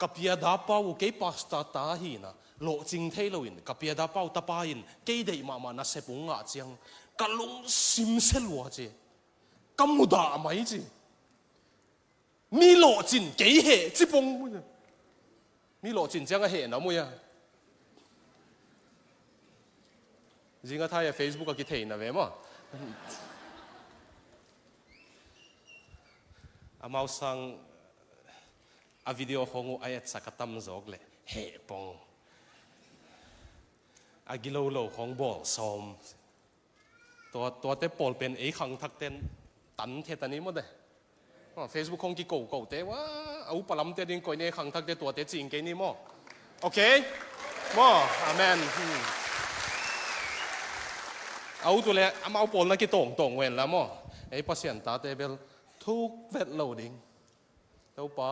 กับยาดาเป้าเก็บพาสต้าตาหินะโลจิงเทโลอินกับยาดาเป้าตาปาอินเก็บได้มานะเสปุงอาเจียงกัลงซิมเซลัวจีกัมมุดาไม่จีมีโลจินเกี่ยเหจีปงมีโลจินจังเหนะมุยจริงก็ถ่าย Facebook ก็คิดเห็นนะเว้ยมั้งอามาสั่งวิดีโอของไอ้สักตั้มจอกเลยเฮปงกิโลโลของบอลซอมตัวเตปอลเป็นไอ้ขังทักเต้นตันเทตันนี้หมดเลยFacebook ของกี่เก่าเตว่าเอาปลาเตดิ้งก่อยเนี่ยขังทักเตตัวเตจริงแกนี่มั้งโอเคมั้งอาเมนเอาตัวเล็กเอาปนแล้วกี่ตรงเว้นแล้วมั้งไอ้พัศยันตาเตเบลทุกเวทโลดิ้งเต้าป้า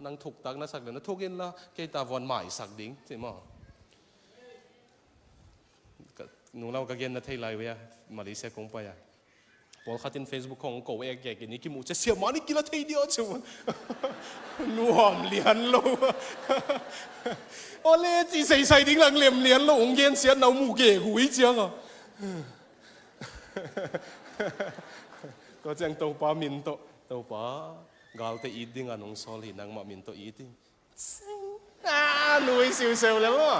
นั่งถูกตักนั่งสักเดือนทุกยินละเกี่ยตาวันใหม่สักดิ้งใช่มั้งหนูเราก็เกินนาทีไรเว้ยมาเลเซียคงไปอ่ะพอขัดใน Facebook ของโกเอกแกกินนี่กิมูจะเสียมานี่กินละทีเดียวจุ๊บนัวมเลียนโลโอเล่จีใส่ดิ้งหลังเลียมเลียนโลองเย็นเสียหนาวหมูเก๋หุยเจียงอ่ะก็จังตัวป้ามินตัวป้ากาลเตอีดิ้งอันองซอลีนังมามินตัวอีดิ้งหนุ่ยเซลแล้วว่ะ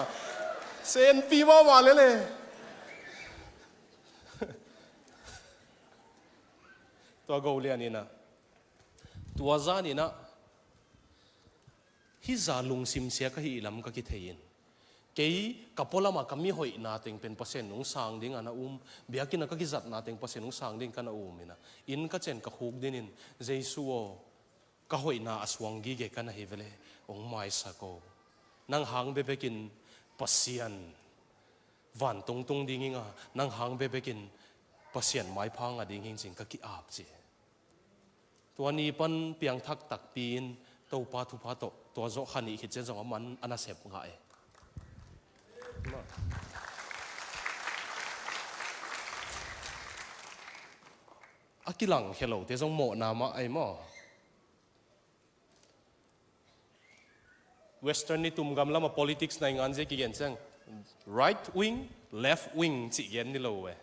เซนปีมาเลยตัวเกาหลีนี่นะตัวจานี่นะฮิจาลุงซิมเสียก็ฮิลำก็คิดเห็น kapola ma kami hoi nating pen pasen nung sang ding ana biakin na kakizat nating pasen nung sang ding kana ina in ka chen ka hug dinin Jesu o ka hoi na aswangi ge kana hivele ong mai sa ko nang hang bebekin pasian van tung dinginga nang hang bebekin pasian mai phanga dinging jing ka ki ap chiตัวนี้ปันเปียงทักตักปีนตัวปาทุพาโตตัวโจขันีคิดเจนจังมันอันน่าเสพง่ายอากิลังเฮลโลเตจงโมนามาไอหมอ Western นี่ตุ่มกำลังมา politics ในงานเจกี่เกนจัง right wing left wing จีเกนนี่เราเว้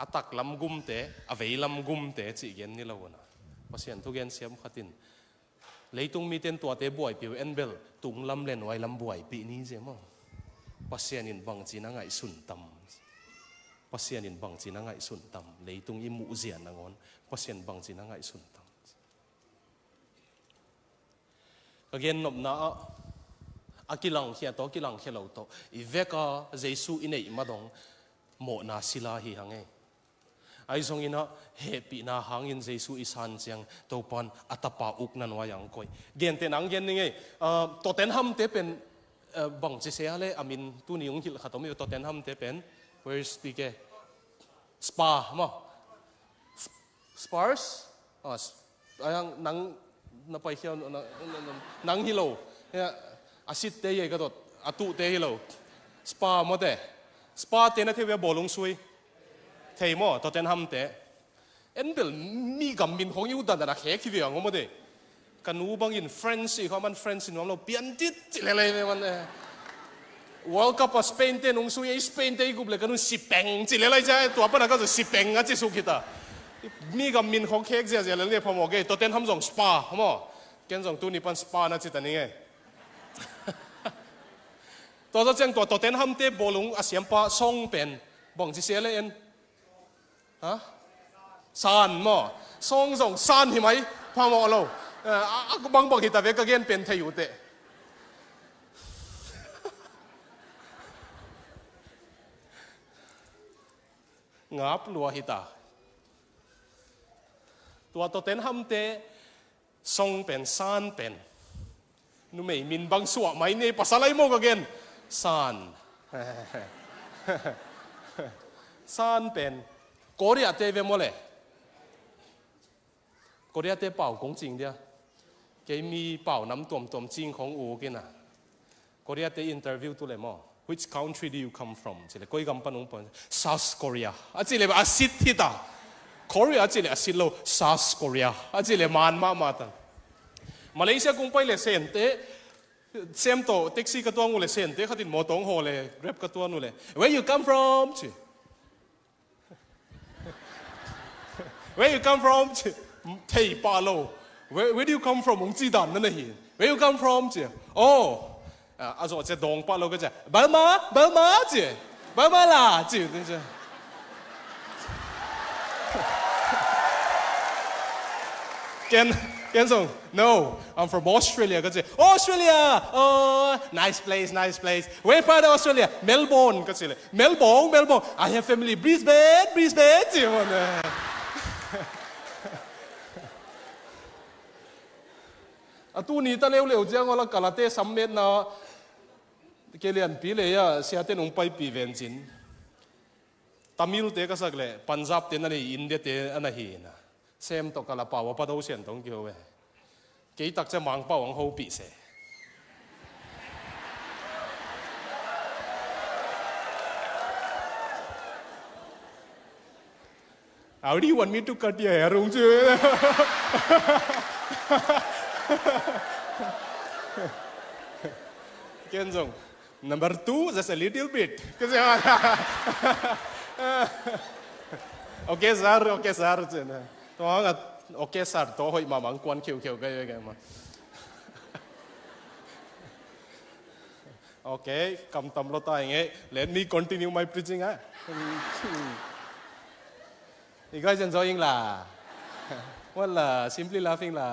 อาตักลำกุมเตะอเวลำกุมเตะจีเกนนี่เรานะเพราะฉะนั้นทุกอย่างเสียมขัดินเลยตุงมีเต็นตัวเตะบวยผิวเอ็นเบลตุงลำเล่นไว้ลำบวยปีนี้เสียมั้งเพราะฉะนั้นบางจีนังไงสุนตัมเพราะฉะนั้นบางจีนังไงสุนตัมเลยตุงอิมูเจียนนังอนเพราะฉะนั้นบางจีนังไงสุนตัมก็เกณฑ์นบนาอากิลังเขียนโตกิลังเขียนเราโตอีเวกาเจสูอินเอมาดงโมนาศิลาฮีหังเอไอ้ทรงอินะเฮปีนาหางอินเจสูอิสันเจียงตัวปันอัตปาอุกนันวายังคอยเกณฑ์เตนังเกณฑ์นี่ไงตัวเต็นห้ำเตเป็นบังเจเสียเลยอามินตัวนี้องค์หิลขัดตัวมีตัวเต็นห้ำเตเป็น where is speak สปามั้งสปาร์สยังนังนับไปเที่ยวนังฮิโลเนี่ยอาศิษย์เตยก็ตัวอาตุเตยฮิโลสปาหมดเลยสปาเตนะที่เวียบอลงซุยเทยมั้งตัวเต็นห้ำเตเอ็นเบลมีกำมินของยูดันแต่ละเขกที่เวียงหมดเลยกันอูบังอินเฟรนซ์อีกเขามันเฟรนซ์อินว่าเราเปลี่ยนจิตจิอะไรเลยมันWorld Cup สเปนเตนงซุยสเปนเตยกุบเลยกันนู่นสิเปงจิอะไรใช่ตัวปนักก็จะสิเปงอ่ะจิสุกิตามีกำมินของเค้กเสียเลยเนี่ยพอหมอเกตัวเต้นทำส่งสปามั้งเกณฑ์ส่งตัวนี้เป็นสปานะจิตานี่ไงตัวจะเจ้งตัวเต้นทำเตะบอลงอาเซียนปะส่งเป็นบอกจิเสียเลยเอ็นฮะซานมั้งส่งซานที่ไหมพอหมอเราก็บางบอกที่ตาเวกเกณฑ์เป็นเทยุเตะงับลัวหิตาตัวเต้นทำเตะส่งเป็นซานเป็นนุ่มไม่มินบางส่วนไม่เนี่ยภาษาอะไรมั่งกันซานซานเป็นเกาหลีเตะเวมเลยเกาหลีเตะเป่ากงจริงเดียวแกมีเป่าน้ำตัวจริงของอูกินะเกาหลีเตะอินเตอร์วิวตัวเลยมั้ง Which country do you come from จิเลยก้อยกำปั้นองปน South Korea จิเลยอาศิษย์ที่ตาKorea จิเลยอาศิษย์โล South Korea จิเลยมันมาตันมาเลเซียคงไปเลยเซนเตเซมโตแท็กซี่กระตัวงูเลยเซนเตขัดินมอตงโฮเลยแกร็บกระตัวงูเลย Where you come from จิ Where you come from จิเทยปาโล Where do you come from มงจีดันนั่นเอง Where you come from จิ Ohอาจจะดงปาโลก็จะเบลมาจิเบลมาล่ะจินี่จะเกณฑ์ส่ง No I'm from Australia ก็จะ Australia oh nice place Where part of Australia Melbourne ก็จะเลย Melbourne I have family Brisbane จิมันตัวนี้ตอนเร็วๆเจ้าก็แล้วกาลาเต้ซัมเมตนะเกลียนปีเลยอะเสียเต้นองไปปีเวนจินตามิลเตก็สักเลยปัญจาบเต้นอะไรอินเดียเต้อันนั้นหินะเซมตกกาลาป่าวว่าปัดเอาเสียนตรงเกี่ยวเว้ยเกี่ยตักจะมังป่าวังเขาปีเสเอาดิวันมีตุกกระเดียรุ่งจื้อเกณฑ์ส่ง number 2 just a little bit ก็จะโอเคสาร์เจ้านะตัวงั้นโอเคสาร์ตัวหอยมามังกวนเขียวก็ยังไงมาโอเคคำตำรวจตายอย่างเงี้ย let me continue my preaching อ่ะyou guys enjoying lah well simply laughing lah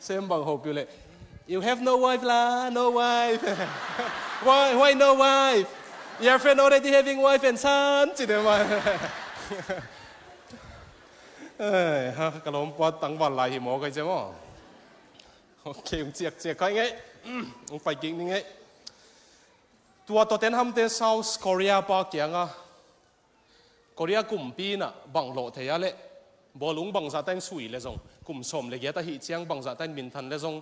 same bang hope you le You have no wife lah, no wife. Why no wife? Your friend already having wife and son. Chỉ được mà. Ha, cái lồng bát tăng vào lại thì mò cái chứ mà. Ok, ông chiếc cái ngay. Ông phải kinh ngay. Tua Tottenham te South Korea pa kiang à. Korea cùng pi na bằng lộ thế à lệ. Bò lúng bằng giá tên sủi lệ rong. Cùng xóm lệ ghé ta hị chiang bằng giá tên bình thần lệ rong.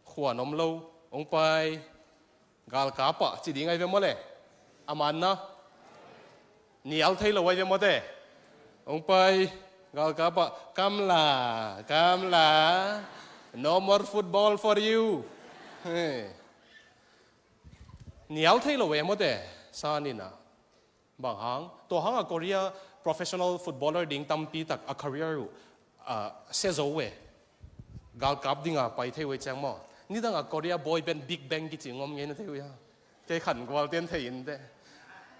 Khoa nóm lâu. Ông phải gal cá pa chỉ đi ngay về mò lệ. Aman na. Nial thấy lâu về mò thế. Ông phải gal cá pa. Cam la. No more football for you. Nial thấy lâu về mò thế. Sa ni na. Bằng hang. To hang ở Korea professional footballer ding tam pi tak a career se zo we. Gal kap ding a pai thei we chang mo. Ni dang a Korea boy band Big Bang ki chingom nge na thei we ha. Ke khan gwal ten thei in de.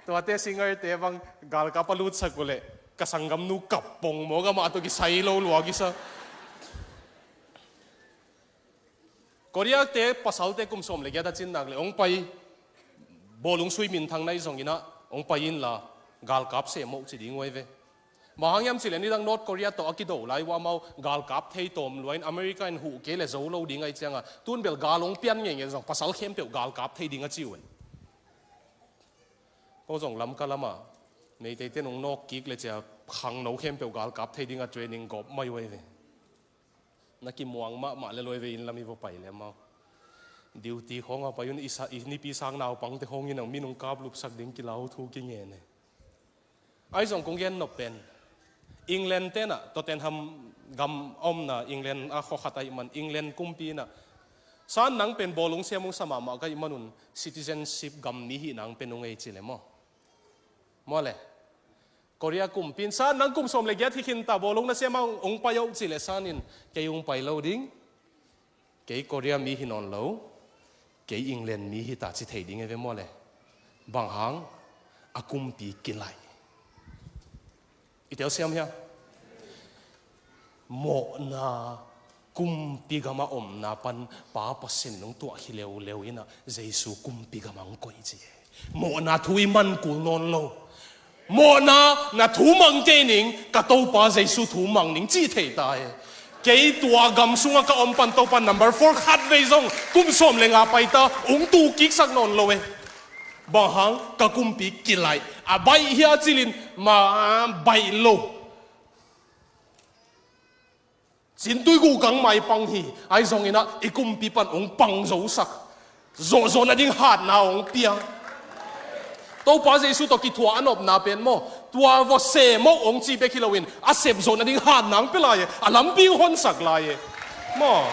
To te singer te bang gal kap alut sak bole. Kasangam nu kap pong mo ga ma to ki sai lo lo gi sa. Korea te pasal te kum som le ga da chin nak le ong pai bolung sui min thang nai zong ina ong pai in la gal kap se mo chi ding wei ve ma hang yam chile ni dang North Korea to akido lai wa mau gal kap thei tom loin America in hu ke le zo lo ding ai changa tun bel galong pian nge nge zong pasal khem pe gal kap thei ding a chiwen ko zong lam kalama nei te ten ong nok kik le cha khang no khem pe gal kap thei ding a training gop mai wei ve na ki muang ma le loi ve in lami vo pai le ma duty khong a payun isa ni pi sang naw pang te khong in ang minung kap lup sak ding ki lau thu ki nge ne ai zong kong gen no pen England te na Tottenham gam om na England a kho khatai man England kumpi na san nang pen bolung se mong sama ma ka imanun citizenship gam mi hi nang penung ei chile mo le Korea kumpin san nang kum som le gyat hi khin ta bolung na se ma ong pa yo chile sanin ke ung pai lo ding ke Korea mi hi non lo ke England mi hi ta chi thei ding e mo le bang hang akum pi kilai itel siam hia mo na kum pi gama om na pan pa pasin nong tua hi leu ina jesu kum pi gama ng koi chi mo na thui man kul non lo mo na thu mang te ning ka to pa jesu thu mang ning chi thei ta e ke tua gam sunga ka om pan to pan number 4 khat ve zong kum som le nga pai ta ong tu kik sak non lo we bang hang ka kum pi kilai a bai hia chilin ma bai lo sin tui gu gang mai pang hi ai zong ina ikum pi pan ong pang zo sak zo na ding hat na ong piang to pa jesu to ki thua anop na pen mo tua vo se mo ong chi be kilowin a sep zo na ding hat nang pe lai a lam pi hon sak lai mo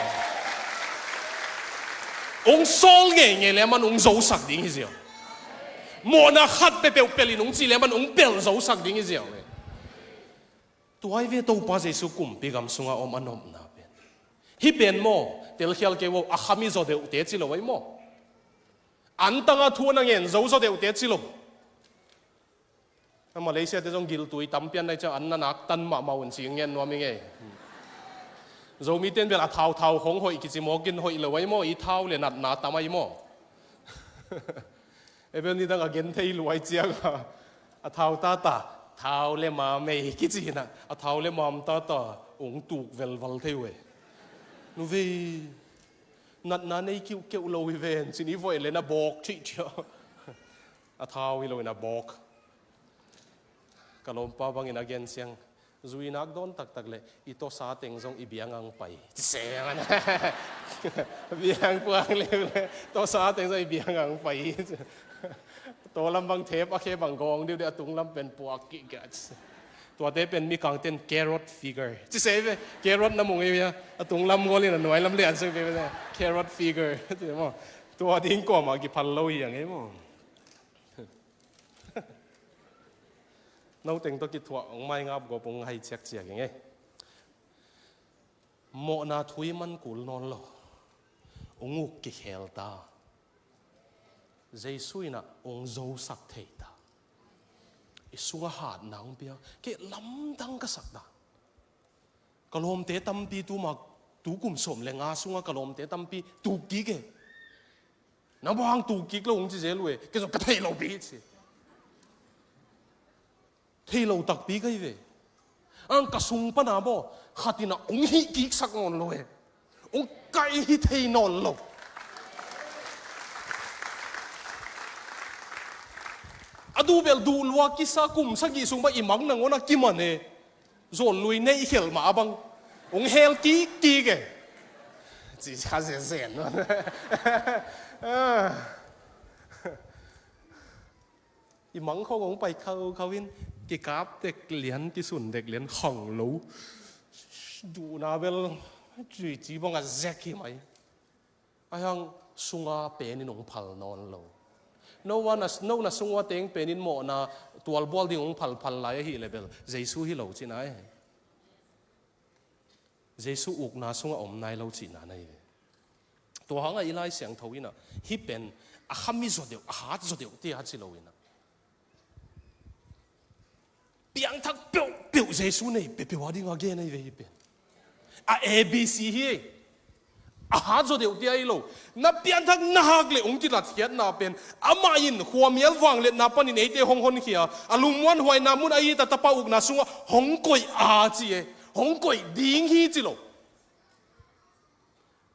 ong sol nge le man ong zo sak ding hi zio mo na khat pe pe pelin ong chi le man ong pel zo sak ding hi zio tuai ve to pa jesu kum pi gam sunga om anom na pen hi pen mo tel khial ke wo a khami zo de te chi lo wai mo an tanga thu na ngen zo de te chi lo Malaysia te jong gil tui tam pian nai cha an na nak tan ma maun chi ngen no mi nge zo mi ten bel a thau hong hoi ki chi mo kin hoi lo wai mo i thau le nat na tamai mo even ni dang again thei luai chiang a thau ta thau le ma me ki chi na a thau le mam ta ong tuk vel val thei we nu ve nat na nei kiu lo vi ven chi ni voi le na bok chi cho a thau hi lo na bok kalom pa bangin again siang zui nak don tak le ito sa teng zong ibiang ang pai se man biang puang le to sa teng zong ibiang ang pai to lam bang thep a khe bang gong diu de atung lam pen puak ki gats to te pen mi kang ten carrot figure chi se ve carrot na mong ya atung lam go le na noi lam le an se ve carrot figure ti mo to ding ko ma ki phal lo yang e mo nấu tiếng tôi kỹ thuật ông mai ngáp có bông hay check check nghe mộ na thui man cul non lo ông ngục kí hell ta Jesus na ông dâu sắc thế ta isunga hạt nang bia cái lắm đăng cái sắc ta kalau om te tam pi tu mà tu kum som le nga sunga kalom te tampi tu ki ke na bang tu ki lo ung chi je lue ke so ka thei lo bi chi thei lo tak pi kai ve ang kasung pa na bo khatina ung hi ki sak ngon lo e ung kai hi thei non lo adu bel du lwa ki sa kum sa gi sung ba imang na ngona ki mane zon lui nei hel ma bang ung hel ki ke chỉ cha sẽ rèn luôn imang không ông bay khâu in cái cápเด็กเลี้ยนที่สุนเด็กเลี้ยนของรู้ดูนะเบลจุยจีบังอาแจกกี่ไหมไอ้ยังสุงอาเป็นนินองพัลนอนโล no one as no นะสุงอาเต็งเป็นนินโมนะตัวบอลดิ่งองพัลไหลหิเลเบลเจสุฮิโลจีน่าเจสุอุกนาสุงอาอมนายโลจีน่านี่ตัวหางไอ้ไล่เสียงทวินะฮิเป็นอาขมิจดเดียวอาหารจดเดียวที่ฮัจิโลวินะเปียงทักเปียวเจสุนี่เปียวว่าดิ่งอาเกนไอ้เวฮิเป็นABC ฮีอาหารจดเดียวที่ไอ้โลนับเปียงทักนักเลยองค์ที่รัดเขียนนับเป็นอามาอินหัวเมียลฟังเล็ดนับปนินไอเตหงคนเขียอาลุงวันหวยนามุนไอ้ตาตะปาอุกนาสุงว่าหงกอยอาจีหงกอยดิ่งฮีจิโล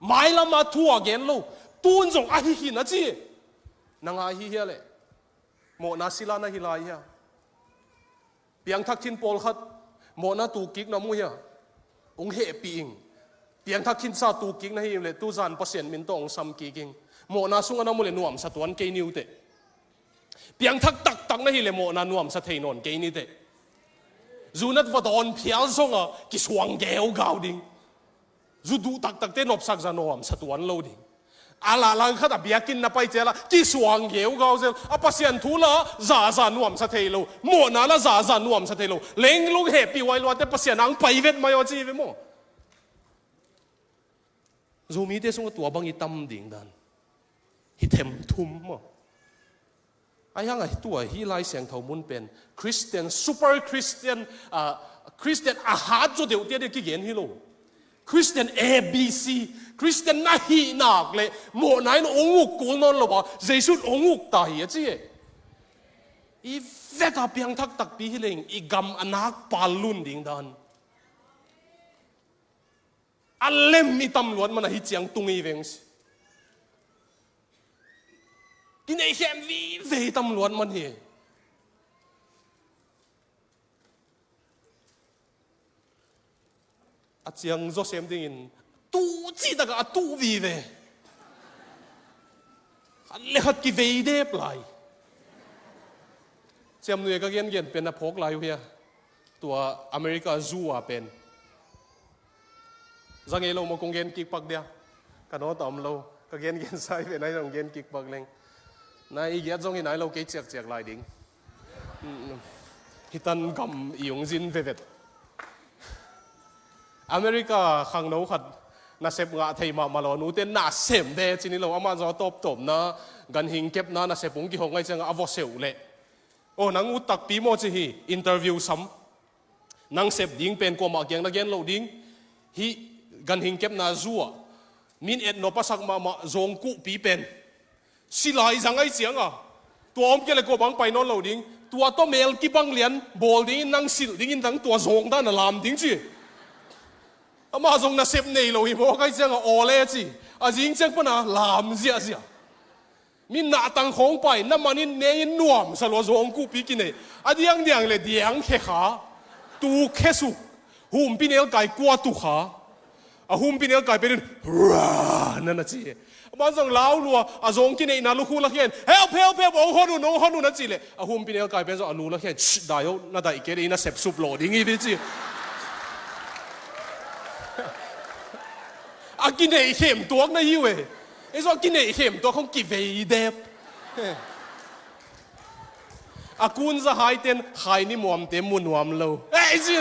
ไม่ละมาทั่วเกนโลตูนส่งอาฮินะจีนางอาฮิเฮียเลยโมนาศิลานะฮิลายเฮียเปียงทักทินโปลขัดโมนาตูกิกนามุเฮียองเฮปีอิงเปียงทักทินซาตูกิกนะฮิเลยตูจานเปอร์เซ็นต์มินตองซัมกิกิงโมนาสุงนามุเลยนวมสะตวนเกนิวเตเปียงทักตักนะฮิเลยโมนานวมสะเทนอนเกนิเตจูนัดวัดอนเพียลส่งอ่ะกิสวงเกวกาวดิงจูดูตักเต้นอบสักจานวมสะตวนโลดิงอาลาลังขัดเบียกินนับไปเจละกิสวงเกวกาวเซลอปัสยันทุละจานวมสะเทโลโมนาละจานวมสะเทโลเล็งลูกเฮปีไว้ลวดแต่ปัสยันอังไปเวทไม่เอาจีเวโมจูมีเตส่งตัวบังอีตั้มดิ่งดันฮิเทมทุ่มมั้งไอ้ยังไงตัวฮิไลเสียงเท่ามุนเป็นคริสเตียนซูเปอร์คริสเตียนคริสเตียนอาหารจุดเดียวเดียวกี่เย็นฮิโลคริสเตียน ABC คริสเตียนน่าฮีนักเลยโมนายนองค์กูนอนหรอวะเจสุดองค์ตายอ่ะจีอีเวกับเพียงทักตักปีฮิเลงอีกำอนักปาลุนดิ่งดันอัลเลมมีตำรวจมันหิจังตุงอีเวงส์กินไอ้แคมวีเวตำรวจมันเฮอาเจียงโจเซมดิ่งตูจีตะกะตูวีเวอันเล็กกี่เวเดปไลเจียมหน่วยก็เย็นเป็นนักพกไลอยู่เฮียตัวอเมริกาซูอ่ะเป็นจังเอโลมากงเงินกิกปักเดียกันโน้ตอมโลก็เงินใส่เป็นนายงเงินกิกปักเลงนายเกียรติจงนายโลเกจเจียกลายดิ่งฮิตันกำอียงจินเวเวตอเมริกาขังโนขัดน่าเสพงาไทยมาลอนูเต้นน่าเสพเดจินี่เราอามาจอตบนะกันหิงเก็บน่าเสพงกี่หงไงจังอวเซลเล่โอ้นังอุตักปีโมจิฮีอินเตอร์วิวซ้ำนังเสพดิ่งเป็นกว่ามาเกียงนักเรียนเราดิ่งฮีกันหิงเก็บนาจัวมินเอ็ดนพสักมาจงกุปีเป็นสิลายจังไอเสียงอ่ะตัวอมเกลกบังไปนอนเหล่าดิ้งตัวต้มเมลกี่บังเลียนบอลดิ้งนั่งสิลดิ้งทั้งตัวจงด้านลามดิ้งจีอามาจงน่าเสพในเหล่าหิมะไอเสียงอ่ะโอเล่จีอาจิงเจ้าปนะลามเสียเสียมินหน้าตังของไปน้ำมันนี่เนยนวมสลัวจงกุปีกินเนี่ยอดียังเดียงเลยเดียงแค่ขาตูแค่สุหุ่มปีเนลไก่กลัวตุขาอาหุ่มปีนี้กลายเป็นนั่นนะจีมันส่งเล่าลัวอาจงกินไอ้นาลูกคู่ละเขียนเฮลโอ้โหนูนั่นจีเลยอาหุ่มปีนี้กลายเป็นส่งอาลูละเขียนได้ยน่าได้อีกแค่นี้น่าเสพสุบโหลดิ้งอีดิจีอากินไอ้เข็มตัวนั่นยี่เว้ยไอ้ส่งกินไอ้เข็มตัวเขากี่เวเดบอากุนจะหายเต็นหายนี่มวมเต็มมุนวมโลเอ้ยจี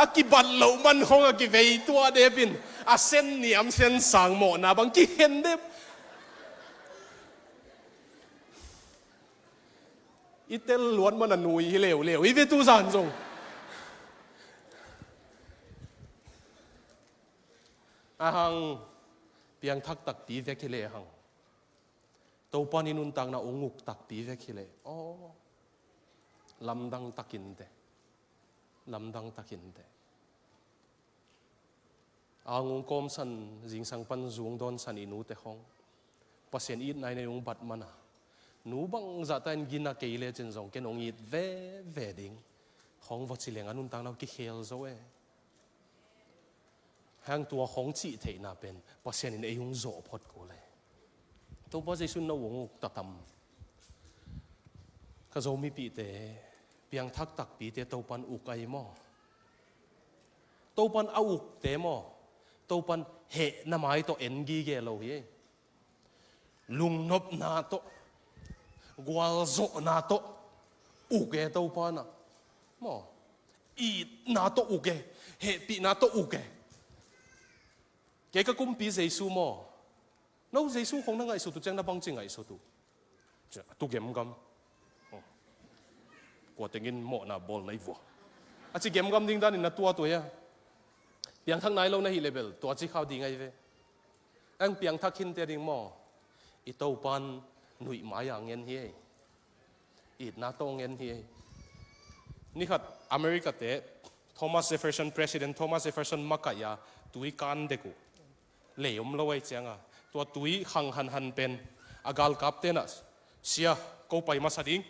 อากิบัดเหลามันคงอากิเวตัวเดบินอาเส้นเหนียมเส้นสางหมอนะบางทีเห็นเดบอีเตลล้วนมันหนุ่ยเหลวอีเวตุสันจง ahang piang thak tak pi ve khile hang to panin un tang na unguk tak pi ve khile lamdang takin te angung kom san jing sang pan zung don san inu te khong pasien it nai yung bat mana nu bang zatan gina keile chen zong ken ong it ve ding khong wa chi leng anun tang na ki khel zo e hang tua khong chi thei na pen pasien in eyung zo phot ko le to bo jesun no wong ta tam ka zo mi pi te piang thak tak pi te to pan ukai mo to pan auk te mo to pan he na mai to en gi ge lo hi lung nop na to gwal zo na to uke to pan na mo i na to uke he pi na to uke ke ka kum pi jesu mo no jesu khong na ngai su tu chang na bang ching ngai su tu gem gam ko tengin mo na bol nai vo a chi gem gam ding dan in na tua to ya piang thak nai lo na hi level to chi khau di ngai ve ang piang thak hin te ding mo i to pan nui ma ya ngen hi i na to ngen hi ni khat america te thomas jefferson president thomas jefferson makaya tui kan de ku leom lo wai changa to tui hang han pen agal kap te na sia ko pai ma sa ding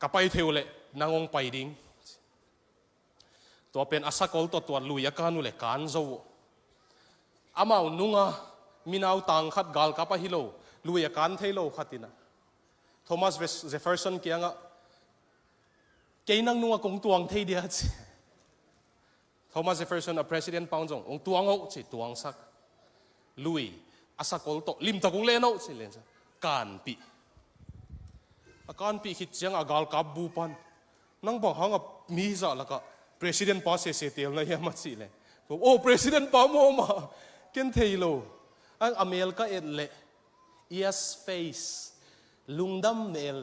ka pai theu le nangong pai ding to pen asakol to luya kanu le kan zo amau nunga minau tang khat gal ka pa hilo luya kan thailo khatina thomas jefferson kianga keinang nunga kong tuang thei dia chi thomas jefferson a president paungjong ong tuang ho chi tuang sak lui asakol to lim ta kong le no chi len kan pi akan pi hit chiang agal ka bu pan nang bang hanga mi za la ka president pa se tel na ya ma chi le president pa mo ma ken thailo ang america et le yes face lungdam mel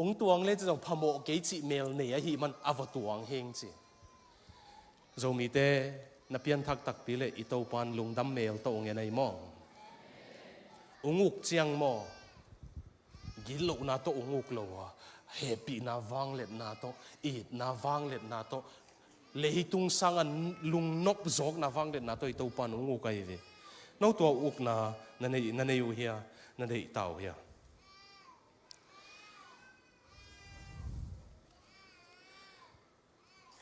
ong tuang le chong phamo ke chi mel ne a hi man avatuang heng chi zomi te na pian thak tak pi le i to pan lungdam mel to nge nei mo unguk chiang mo gilo na to unguk lo wa happy na wang let na to it na wang let na to leitung sangan lung nop zok na wang let na to i to pan unguk ai ve no to uk na nei u hia na nei tau hia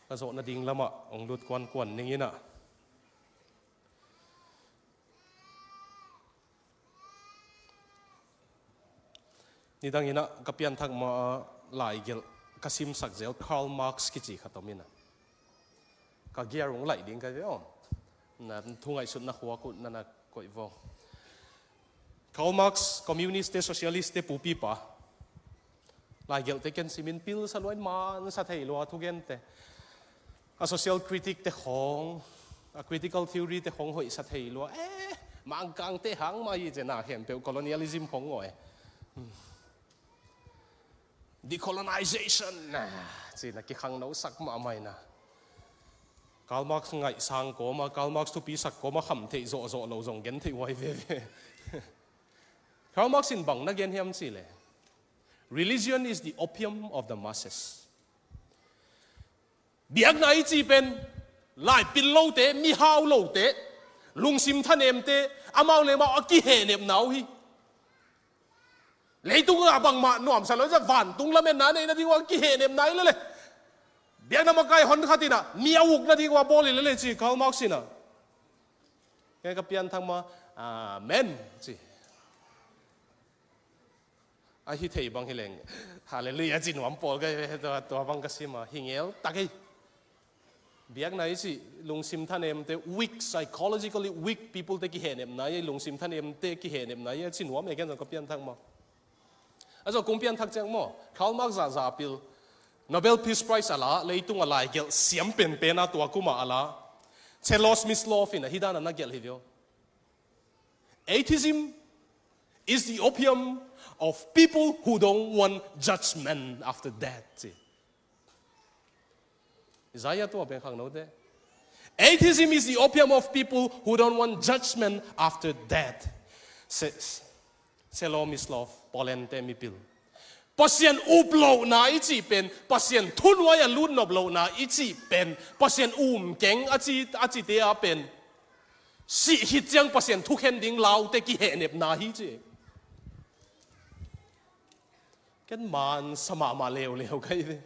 ka zo na ding lama ong lut kwan ning ina ni dang ina kapian thak ma lai gel kasim sakzel Karl Marx ki chi khatomina ka gerong lai ding ka on na thungai sut na khwa ku na koi vo Karl Marx communist te socialist te pupi pa lai gel te ken simin pil sa loin man sa thei lo thu gen te a social critic te khong a critical theory te khong hoi sa thei lo mang kang te hang mai je na hem pe colonialism khong ngoi decolonization chi na ki khang no sak ma mai na Karl Marx ngai sang ko ma Karl Marx tu pi sak ko ma kham thei zo lo zong gen thei wai ve Karl Marx in bang na gen hiam chi le religion is the opium of the masses biak nai chi pen lai pin lo te mi hao lo te lung sim than em te amao le ma ki he nem nau hi leitung a bang ma nuam sa lo ja van tung la men na nei na di wa ki he nem nai le biak na ma kai hon khatina mi awuk na di wa boli le chi Karl Marx ina ke ka pian thang ma amen chi a hi thei bang hileng hallelujah chi nuam pol ga to bang ka sima hingel takai biak nai chi lungsim than em te weak psychologically weak people te ki he nem nai lungsim than em te ki he nem nai chi nuam me ken ka pian thang ma aso kung pian thak chang mo Karl Marx za pil Nobel Peace Prize ala leitung ala gel siam pen na to kuma ala chelos mislov in hidana na gel hivyo atheism is the opium of people who don't want judgment after death Isaiah to ben khang no de Atheism is the opium of people who don't want judgment after death. Selo mislov polente mipil. Pasien uplo na ichi pen, pasien tunwaya lunoblo na ichi pen, pasien keng achi te a pen. Si hitjang pasien thuken ding lau te ki henep na hi che. Ken man sama ma leo kai de.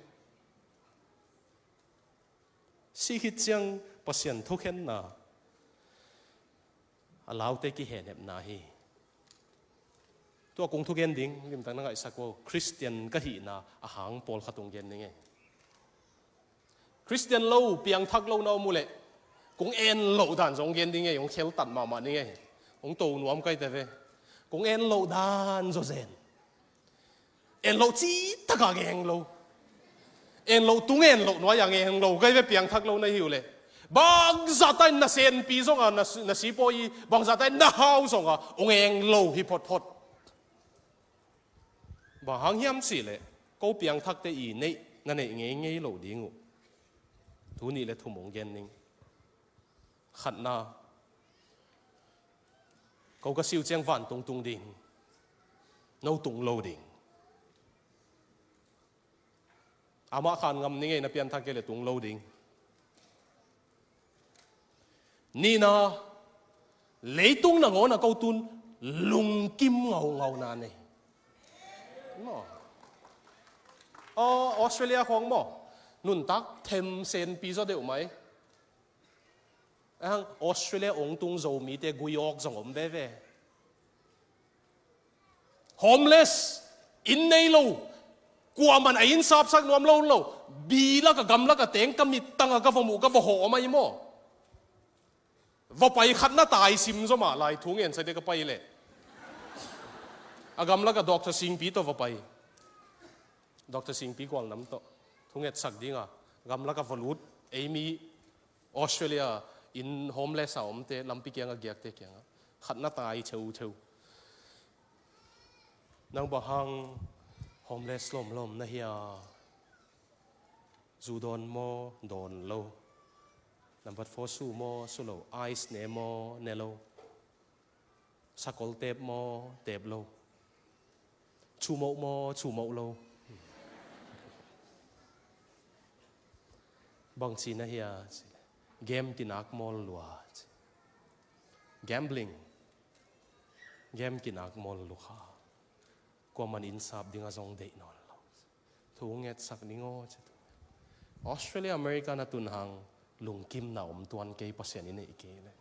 Si hitjang pasien thuken na lau te ki henep na hi. ตัวกงทุกเย็นดิ้งริมตั้งนั่งไอ้สักว่าคริสเตียนก็หีน่ะอาหารปอลขัดตรงเย็นนี่ไงคริสเตียนเล่าเปียงทักเล่าเนามูเล่กงเอ็นเล่าด่านสองเย็นนี่ไงกงเคลตัดมานี่ไงกงโตหนวมใกล้แต่เว้กงเอ็นเล่าด่านโซเซนเอ็นเล่าจีตะกางเอ็นเล่าเอ็นเล่าตุ้งเอ็นเล่าหน่วยอย่างเอ็นเล่าใกล้ไปเปียงทักเล่าในหิวเลยบางสัตย์น่ะเซนปีส่งอ่ะน่ะสีโปยีบางสัตย์น่ะฮาวส่งอ่ะองเอ็นเล่าฮิพอดบ่หางเหี้ยมสิเลยก็เปียงทักแต่อีนี่นั่นเองเงี้ยโหลดิ้งทุนี่เลยทุ่มงเย็นนิ่งขัดนาเขาก็ซิวเจียงฝันตรงดิ่งน้าตรงโหลดิ่งอามาขันงำนี่ไงนะเปียงทักเกเลยตรงโหลดิ่งนี่นะเลยตรงน่ะงอน่ะเขาตุนลุงกิมเงานานี่ออสเตรเลียของหมอนุ่นตักเทมเซนปีซะเดียวไหมออสเตรเลียองตุงโจมีแต่กุยออกสงมเบ้ homeless อินในโลกว่ามันไอ้อินซับสักนวมโลบีแล้วก็กำแล้วก็เต็งก็มีตังก็ฟมูก็ฟหัวไม่หมอว่าไปขัดหน้าตายซิมซะมาลายทุ่งเงินใส่เด็กก็ไปเลยกำแล้วก็ดอกเตอร์ซิงปีตัวว่าไปดร.สิงห์ปีกวางน้ำโตทุ่งเอ็ดสักดิ้งอ่ะกำลังกับฟลูดเอมี่ออสเตรเลียอินโฮมเลสเอาเตะลำปีเกียงกับเกียกเตะเกียงขัดหน้าตายเชียวนางบอกฮังโฮมเลสลมนะเฮียจูดอนโมโดนโลลำบัดโฟสูโมสุโลไอซ์เนโมเนโลสกอลเตปโมเตปโลชูโมโมชูโมโลบางทีนะเฮียเกมที่นักมอลลัว gambling เกมที่นักมอลลูกกว่ามันอินซับดิ้งอาจงเด็กนอนเราทุ่งเงินสักนิงโง่จะออสเตรเลียอเมริกาณตุนหังลุงกิมน่าตัวนเกย์เปอร์เซ็นต์นี่อีกเลย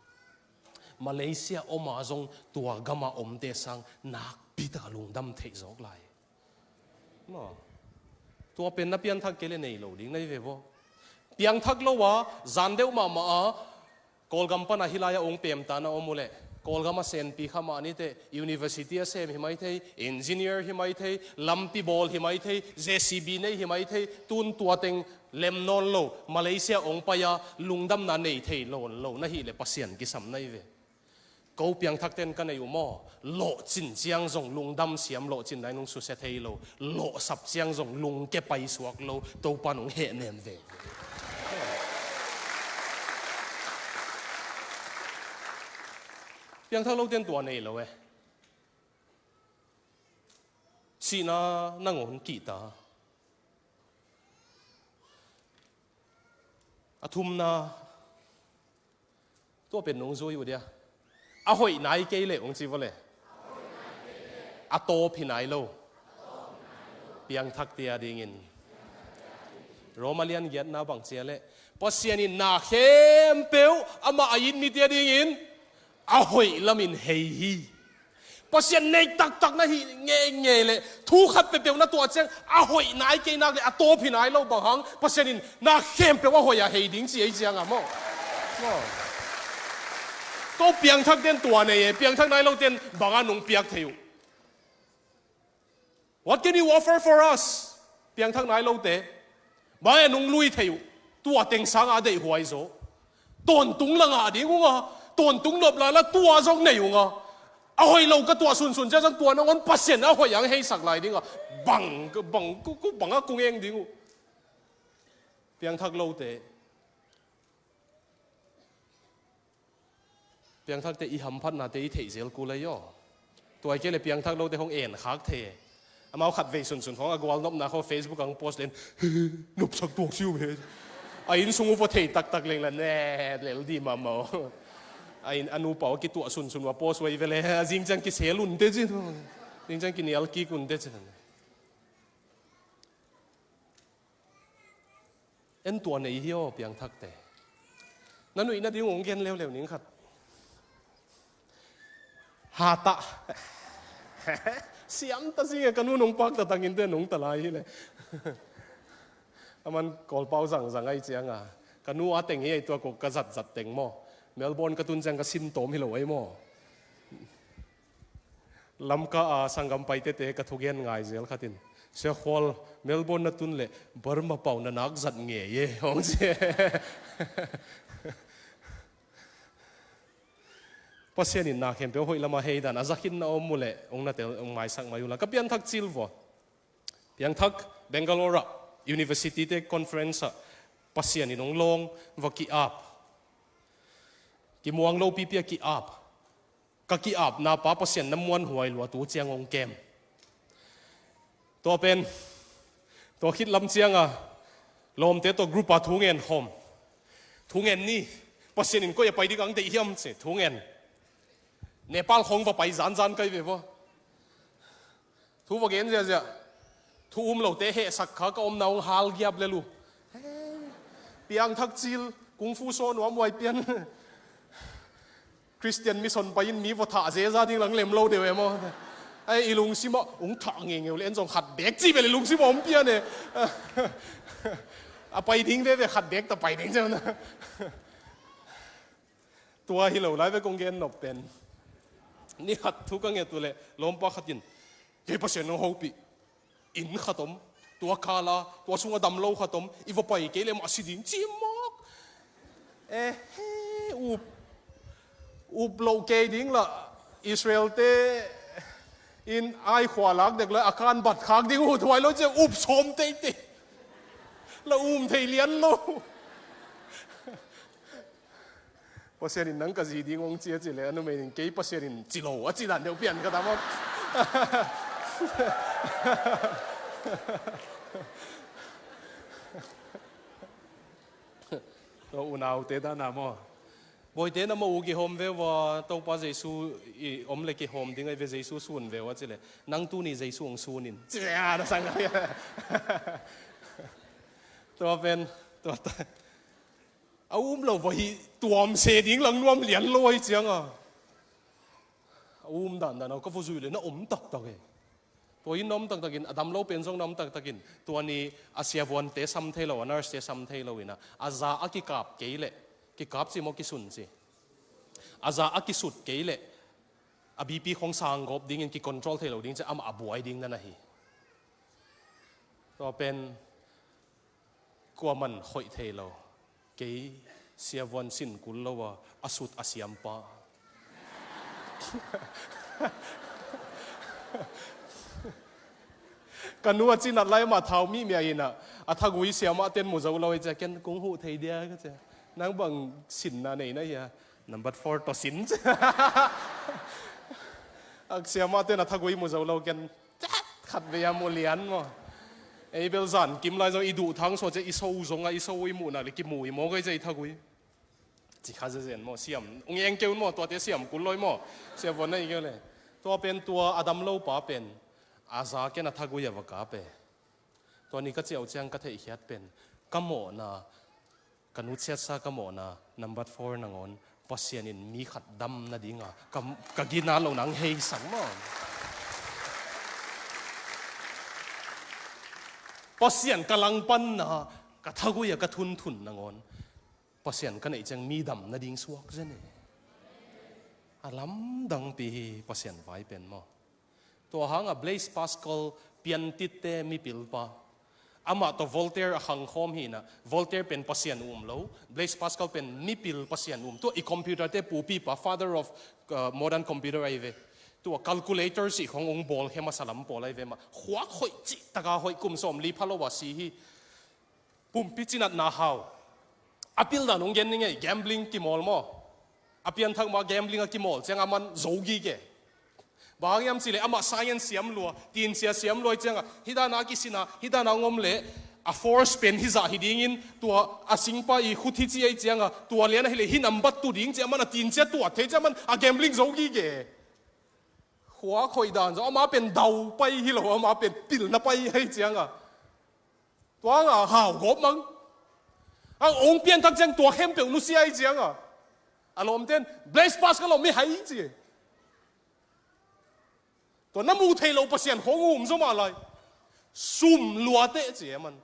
มาเลเซียอมาจงตัวกามาเตสังนักพิตาลุงดำเทจอกไลตัวเป็นนับยันทักเกลในโลดิ้งในเวบเปียงทักโลวะจันเดวมากอลกัมปนาฮิลายาองเปียมตานาอมุเลกอลกัมมาเซนปีขามานี่เต University เซมหิมัยเท Engineer หิมัยเทลัมปีบอลหิมัยเท JCB ในหิมัยเทตุนตัวเต็งเลมนอนโลมาเลเซียองปยาลุงดำนาในเทโลนั่นฮิเลปัสยันกิสัมในเวกูเปียงทักเต้นกันในอยู่มอโลจินเจียงจงลุงดำเสียมโลจินไหนนุ่งสุเสเทโลโลสับเจียงจงลุงเก็บไปสวกโลตัวปานุ่งเฮเนมเวเปียงทักโลเต้นตัวในโลเว้สีน่านั่งหุ่นกีตาอาทุ่มนาตัวเป็นนุ่งซุยอยู่เดียอาหอยนายเกลี่ยองจีวะเลยอาโตพินายโลเปียงทักเตียดิ่งินโรมาเลียนเกียรนาบังเสียเลยพอเสียนินนาเข้มเปียวอามาอินมีเตียดิ่งินอาหอยละมินเฮีพอเสียนในตักนะฮีเงเลยทุกขัดเปียวนะตัวเจงอาหอยนายเกนักเลยอาโตพินายโลบางหังพอเสียนินนาเข้มเปียวว่าหอยเฮีดิ่งเสียเจียงอ่ะมั้งก็เปียงทักเต้นตัวเนี่ยเปียงทักนายเราเต้นบางอันนุ่งเปียกเที่ยว What can you offer for us เปียงทักนายเราเตะบางอันนุ่งลุยเที่ยวตัวเต็งสังอาเดหัวไอ้โซต้นตุงละงาดีกูงะต้นตุงหลบละตัวจงเนี่ยงะเอาให้เราก็ตัวสุนๆจะจังตัวน้องมันปัสเซียนเอาให้ยังให้สักลายดีงะบังก็บังก็กุ้งเองดีกูเปียงทักเราเตะ เพียงทักแต่อีหำพัดนาแต่อีเทเซลกูเลยย่อตัวไอ้เกลเพียงทักเราแต่ห้องเอ็นคักเทอามาขัดเวสุนของกวาลนบนาเขาเฟซบุ๊กของโพสต์เล่นนุบสักตัวชิวเฮไอ้อินสุงอุปเทตักเล่งละแน่เล่นดีมาเมาไอ้อนุปาวกิตัวสุนว่าโพสต์ไว้เวลาจริงจังกิเสลุนเตจิจริงจังกินี่อัลกีกุนเตจิเอ็นตัวไหนเหี้ยวเพียงทักแต่นั่นหนุ่ยน่าดีงงเกินเร็วๆนี้ครับหาตะเสียมตะสิงกันนุ่งปักตะตังอินเตอร์นุ่งตะลายเลยมันกอลเป้าสั่งไอ้เจียงอ่ะกันนุ่งอาเต็งไอ้ตัวกกระจัดเต็งหม้อเมลเบิร์นกระตุ้นจังกระซินโตมให้เราไอ้หม้อลำก็สังกัมไปเตะกระทุกเย็นไงเสียลขัดินเสียฮอลเมลเบิร์นนัตุนเลยบาร์มาเป่านักจัดเงี้ยห้องเสียพอเสียนินนักเห็นเปล่าหอยละมาเฮดันอาจจะคิดน่าอมมุเล่องนั่นเตะองไม่สักมาอยู่ละก็เพียงทักซิลวะเพียงทักเบงกาโลระ University เตะคอนเฟอเรนซ์พอเสียนินองลงว่ากีอัพกีมวงโลปีเปียกีอัพก็กีอัพนาป้าพอเสียนน้ำมันหวยหลัวตัวเจียงองเกมตัวเป็นตัวคิดลำเจียงอ่ะลมเตะตัวกรุ๊ปทุ่งเงินโฮมทุ่งเงินนี่พอเสียนินก็อย่าไปดีกังเตะเฮียมสิทุ่งเงินเนปาลคงว่าไปจานกันไปบ่ทุกวันเย็นเสียทุกเราเตะเหสักขาก็น้องฮาลเกียบเลยลูเปียงทักซิลกุงฟูโซนวมวยเปียนคริสเตียนมิสนไปยินมีวัฒน์เสียซะทิ้งหลังเล่มเราเดียวเองมั้งไอ้ลุงซิมะองถังเงี้ยเล่นส่งขัดเด็กจีไปเลยลุงซิมะผมเปียนเนี่ยไปทิ้งได้แต่ขัดเด็กแต่ไปทิ้งใช่ไหมตัวฮิโร่ไล่ไปกงเกนหนบเป็นนี่ขัดทุกข์เงี้ยตัวเลยล้มปะขัดยินเฮ้ยภาษาหนุ่มฮูปีอินขัดตมตัวคาลาตัวสุงดำโลขัดตมอีวไปเกลี่ยมาสิดิ้งจิมมอกอุบโลเกดิ้งละอิสราเอลเตอินไอขวาลักเด็กเลยอาการบัดขากดิ้งหูถวายแล้วจะอุบสมเตติแล้วเทเลียนโลภาษาดินนั่งกับจีดีงงเจี๊ยจีเลยอันนู้นไม่เกี่ยภาษาดินจีโลอ่ะจีดันเดี๋ยวเปลี่ยนก็ตามว่าเราอุณเอาเตด้านน้ำอ่ะบ่อยเตน้ำมาอุกิโฮมเวว่าตัวป้าเจสูอมเล็กโฮมดิ้งไอ้เวเจสูส่วนเวว่าจีเลยนั่งตู้นี่เจสูงส่วนนินจีเลยอ่ะสังเกตตัวเป็นตัวเอาเราไปตัวมเสดิ้งหลังนวมเหรียญลอยเจียงอ่ะดันเอาก็ฟูซุยเลยนะตักเองตัวอินตักกินอดัมเราเป็นทรงตักกินตัวนี้อาเซียวันเตะซ้ำเทลวันนั้นเตะซ้ำเทลวินะอาซาอักิกับเกยเล่กิกับสิโมกิสุนสิอาซาอักิสุดเกยเล่อบีพีของสังกบดิ้งกิคอนโทรลเทลดิ้งจะเอามาอบวยดิ้งนั่นนะฮีตัวเป็นกลัวมันหอยเทลเกยเสียวันสินกุลละว่าอสุดอาเซียมปะกันนัวจีนัดไล่มาเท้ามีเมียอินะอาทักวิเสียมาเต้นหมู่เจ้าเราจะกันกงหูไทยเดียก็จะนั่งบังสินนะเนี่ยนะเฮียnumber 4ต่อสินเสียมาเต้นอาทักวิหมู่เจ้าเรากันขัดเวียโมเลียนมั้งไอ้เบลซันกิมไล่เราอีดูทั้งส่วนจะอีโซ่ซงอีโซ่อีหมู่น่ะเลยกิมหมู่อีโมก็จะอีทักวิจิข้าจะเรียนมั้งเสียมองเองเกี่ยวมั้งตัวเตี้ยเสียมกุลลอยมั้งเสียวันนั้นอีกเลยตัวเป็นตัวอดัมโลป้าเป็นอาซาเกนัทกุยวกาเปตัวนี้ก็จะเอาเจียงก็เทียดเป็นกัมโมนากันุเชียซากัมโมนา number 4นังอนปัสยานินมีขัดดำนาดิ้งอ่ะกักินาเราหนังเฮสังมั้งปัสยานกำลังปั้นนะกะทักุยกะทุนนังอนปัสยานกันไอจังมีดำนาดิ้งสวกเจนี่อาล้ำดังปีปัสยานไว้เป็นมั้งตัวหางเบลส์พาสคอลเปียนติดเตมีปิลปะอามาตัววอลเตอร์หังคอมหินะวอลเตอร์เป็นภาษาอุมแล้วเบลส์พาสคอลเป็นมีปิลภาษาอุมตัวอีคอมพิวเตอร์เตปูปีปะ father of modern computer ไอเวตัว calculator สิขององค์บอลเฮมาสลัมบอลไอเวมาหัวหอยจิตะกาหอยกุมสมลีพะโลวาสีฮีปุ่มพิจินัดนาฮาวอพิลดานองเย็นนี่ไง gambling กี่มอลมั้ง อาเปียนทั้งมาเกมลิงกิมอลเจ้ามันโจกีเกบางยามสิเลยอามาสายเสียมลัวตีนเสียมลัวเจ้าฮิดานากิสินาฮิดานางอมเล่a force pen hi za hi dingin tua asingpa I khuthi chi ai chianga tua lena hi le hin ambat tu ding che man tin che tua the che man a gambling zo gi ge khwa khoi dan zo ma pen dau pai hi lo ma pen pil na pai hai chianga tua nga hao gop mang ang ong pian thak chang tua khem pe nu si ai chianga alom ten blaze pass ka lo mi hai chi to na mu thei lo pasien hongum zo ma lai sum luate chi man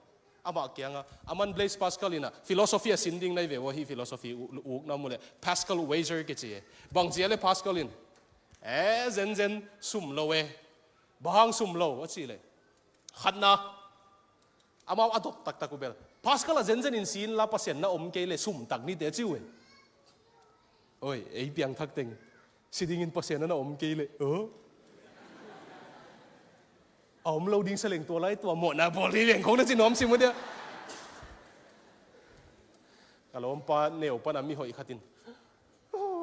ama kyanga aman Blaise Pascal ina philosophy sinding nai ve wa hi philosophy uk na mule Pascal wager ke chi bang chi le Pascal in zen sum lo we bang sum lo wa chi le khatna ama adopt tak ubel Pascal zen in sin la pasien na om ke le sum tak ni te chiu oi ei piang thak teng siding in pasien na om ke le ông lâu đi xe lệnh tua lấy tua một na bỏ đi liền không được gì nóm xin mới được cả ông pa nêu pa nami hỏi khát tin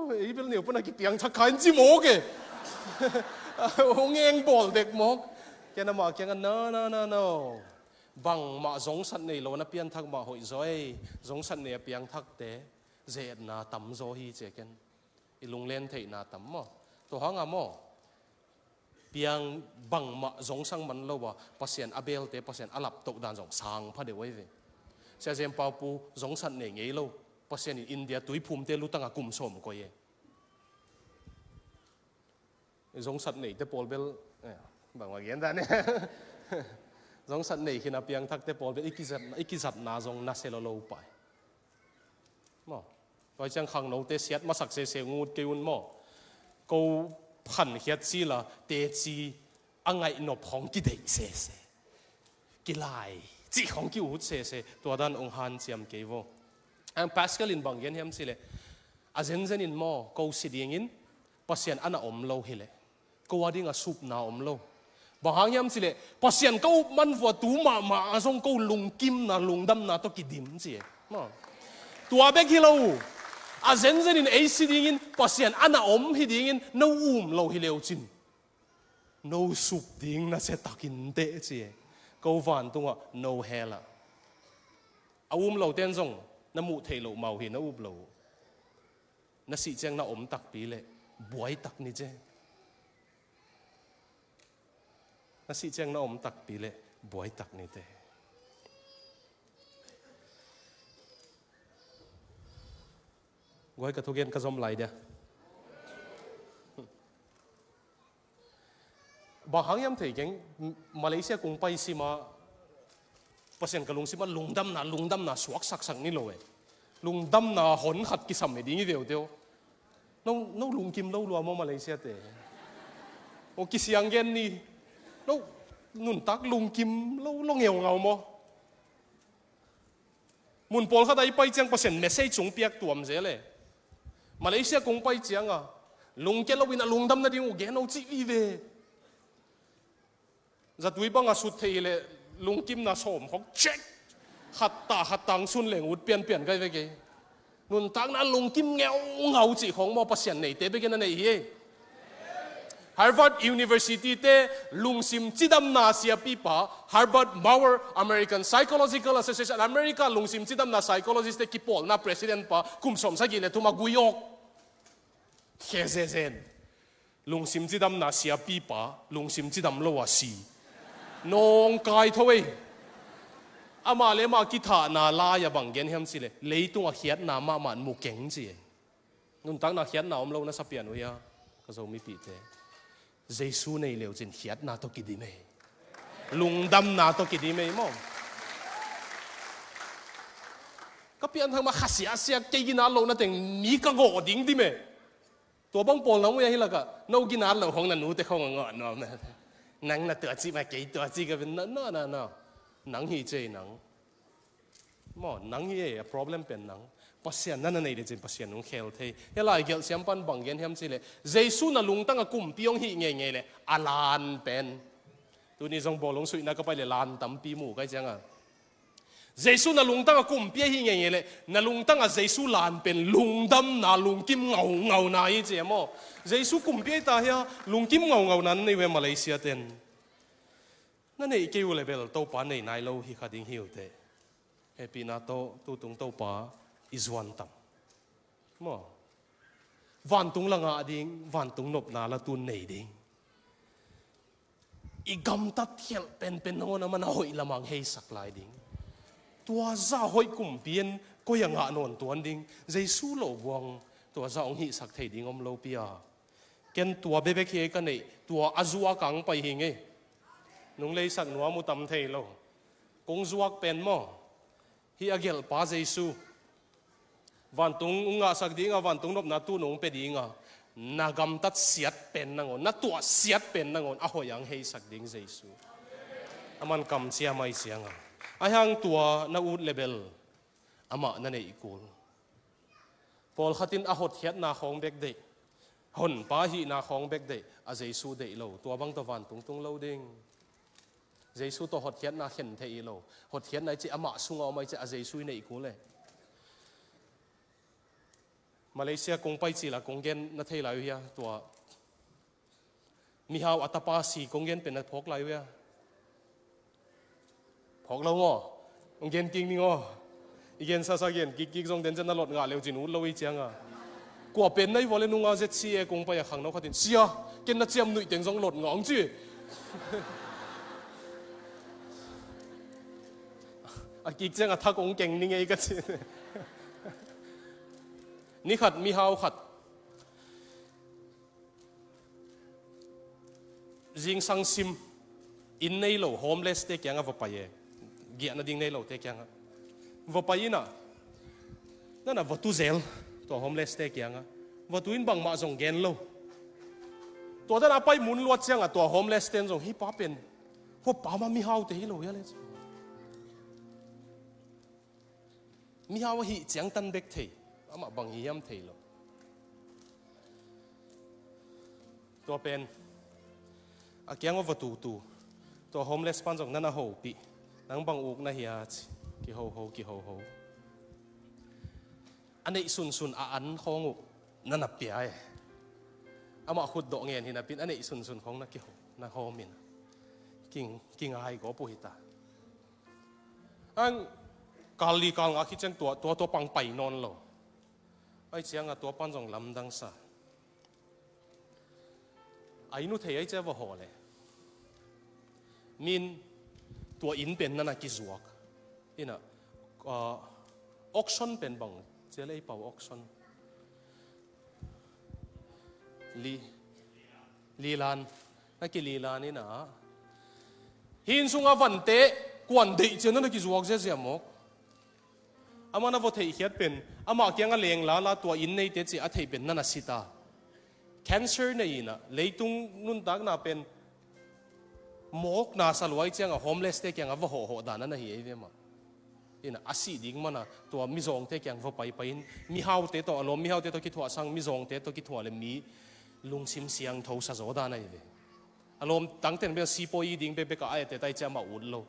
ấy bên nêu pa na cái tiếng thắc khai chỉ mò kì ông nghe bỏ được mò cái nào mà cái no bằng mà giống sẵn này lâu na pian thắc mà hỏi rồi giống sẵn này pian thắc té dệt na tắm rồi hi chế cái lung lên thấy na tắm mà tôi hỏi ngắm mò piang bang ma zong sang man lo wa pasien abel te pasien alap tok dan zong sang pha de wei ve sia jem pau pu zong san ne ngei lo pasien in India tui phum te lu tanga kum som ko ye zong san nei te pol bel bang wa gen da ne zong san nei khina piang thak te pol bel ikizat na zong na selo lo pai mo koi chang khang no te siat ma sak se ngut ke un mo koพันเฮียซีละเตจีอังไงนบของกิเดเซ่กิไลจีของกิอุดเซ่ตัวด้านองค์ฮันเจียมเกวอันพาสคาลินบางยันเฮียมสิเลยอาเซนเซนินโม่กูสิดีงินปัสยันอันอมโลฮิเลยกูว่าดิ้งอาสุบนาอมโลบางยันสิเลยปัสยันกูมันวัวตูมาส่งกูลุงกิมนาลุงดำนาตกิดิมสิตัวเบกฮิโลอาเซนเซนินเอซิดิงินปัสยันอันอมฮิดิงินนูโลฮิเลวจินนูสุบดิ้งน่าเสตักินเตะสิกูฟันตัวนูเฮล่ะอาโลเต้นส่งน้ำมูเทโลมาหินนูโลน่าสิเจงน่าอมตักปีเลยบวยตักนี่เจน่าสิเจงน่าอมตักปีเลยบวยตักนี่เตะกวยกระทุกเย็นกระซอมไหลเดียบางครั้งยามถึงยังมาเลเซียกรุงไปสิมาเปอร์เซ็นต์กับลุงสิมาลุงดำนาสวกสักนี่เลยลุงดำนาหอนขัดกิสัมไม่ดีนี่เดียวน้องลุงกิมเล่ารัวมาเลเซียเตะโอกิสยังเย็นนี่น้องนุ่นตักลุงกิมเล่าเงียวเงาโมมุนปอลเขาได้ไปเจียงเปอร์เซ็นต์เมสเซจจงเปียกตัวมันเสียเลยมาเลเซียกรุงไปเจียงอ่ะลุงเกลวินาลุงดำนาดิโอเกนเอาจีวีเวจะดูบ้างอ่ะสุดที่เลยลุงกิมน่าสมของเช็คขัดตังสุนเหลงอุดเปลี่ยนกันไปกี่นุ่นตักนั้นลุงกิมเงาจีของมอปัสยันไหนเตะไปกันนั่นเอง Harvard University เตะลุงซิมจิดำนาเสียปีป่า Harvard Maurer American Psychological Association อเมริกาลุงซิมจิดำนา psychologist เตะกิปอลน่า president ป่าคุมสมสักิเลทุมากุยอกเฮเซนลุงซิมจิดำนาเสียปีป่าลุงซิมจิดำโลวาซีน้องกายทวีอามาเลมากิธานาลายบังเกนเฮมสิเลยตัวเขียนนามามันมุกเก่งจีนุ่นตั้งนาเขียนนาอมโลนะสับเปลี่ยนวิยาก็จะมีปีเตเจสูในเหลวจินเขียนนาตกิดีเมลุงดำนาตกิดีเมมองก็เปลี่ยนทางมาขัดเสียกินนาโลนะแต่มีกระโกดิ้งดีเมตัวบังปอลน้องวิยาฮิละก็น้องกินนาโลของนันนูแต่เขางอนน้องนังน่ะตัวจีมากี่ตัวจีก็เป็นนั่นนังฮีเจนังมอนังฮีproblem เป็นนังปัสยันนั่นนี่เดี๋ยวปัสยันนุ่งเคลเทยลายเกี่ยวเสียมปันบังเย็นเฮมสิเลยเจสุน่ะลุงตั้งกุ่มปีองฮีเงี้ยเลยอาลานเป็นตัวนี้ทรงบอกลงสุยนักก็ไปเลยลานตั้มปีหมู่ก็จังอ่ะ Giêsu na lung tang a kum pia hi nge le na lung tang a Giêsu lan pen lung dam na lung kim ngau ngau na hi che mo Giêsu kum pia ta hia lung kim ngau ngau nan nei we Malaysia ten na nei ke u level to pa nei nai lo hi khading hiu te happy na to tu tung to pa is one tam mo van tung langa ding van tung nop na la tu nei ding igam tat hiel pen no na man hoi lamang hei sak lai ding tua za hoi kum pian ko yang a non tuan ding Giêsu lo buang tua za ong hi sak thei ding om lo pia ken tua bebek he ka nei tua azua kang pai hi nge nung lei sak nuwa mu tam thei lo kong zuak pen mo hi agel pa Giêsu van tung unga sak ding a van tung nop na tu nong pe ding a nagam tat siat pen nangon na tua siat pen nangon a hoyang hei sak ding Giêsu aman kam sia mai sianga ahang tua na ut level ama na nei ikul Paul khatin a hot hiat na khong bek de hon pa hi na khong bek de a Giêsu de lo tua bang to van tung tung lo ding Giêsu to hot hiat na khen thei lo hot hiat nai chi ama sunga mai chi a Giêsu nei ikul le Malaysia kong pai chi la kong gen na thei lai ya tua mi hau atapa si kong gen pen na phok lai ya phok lo ngo kong gen king ni ngo igen sa gen kik jong den jan na lot nga leu jin u lo i chang a kwa pen nai vole nu nga je chi e kong pai khang no khatin sia ken na chiam nui teng jong lot ngong chi a kik chang a tha kong keng ni nge ka chi ni khat mi hau khat jing sang sim in nei lo homeless te kyang a va paye gia na ding nei lo te kyang a va payina na va tu zel to homeless te kyang a va tu in bang ma jong gen lo to da na pai mun lot chang a to homeless ten jong hi pa pen ho pa ma mi hau te hi lo ya le mi hau hi chang tan bek thei ama bang hi yam thei lo to pen a kyang over tu to homeless pan jong nana ho pi nang bang uk na hiya ki ho anei sun a an khong u nana pia e ama khut do ngen hina pin anei sun khong na ki ho na ho min king ai go pu hita ang kali kal nga ki chang to pang pai non lo ai chiang a to pan jong lam dang sa ai nu thei ai che wa ho le min to in pen na ki zuak ina auction pen bang che lei pau auction li lan na ki li lan ina hin sunga van te kwan dei chen na ki zuak je mok ama na vo thei hiat pen ama kyang a leng la tua in nei te chi a thei pen na sita cancer nei na leitung nun tak na pen mok na salwai chang a homeless te kyang a vo ho da na hi e ma ina asi ding mana tua mi zong te kyang vo pai mi hau te to alom mi hau te to ki thua sang mi zong te to ki thua le mi lungsim siang tho sa zo da na ve alom tang ten be si po i ding be ka ai te tai cha ma ud lo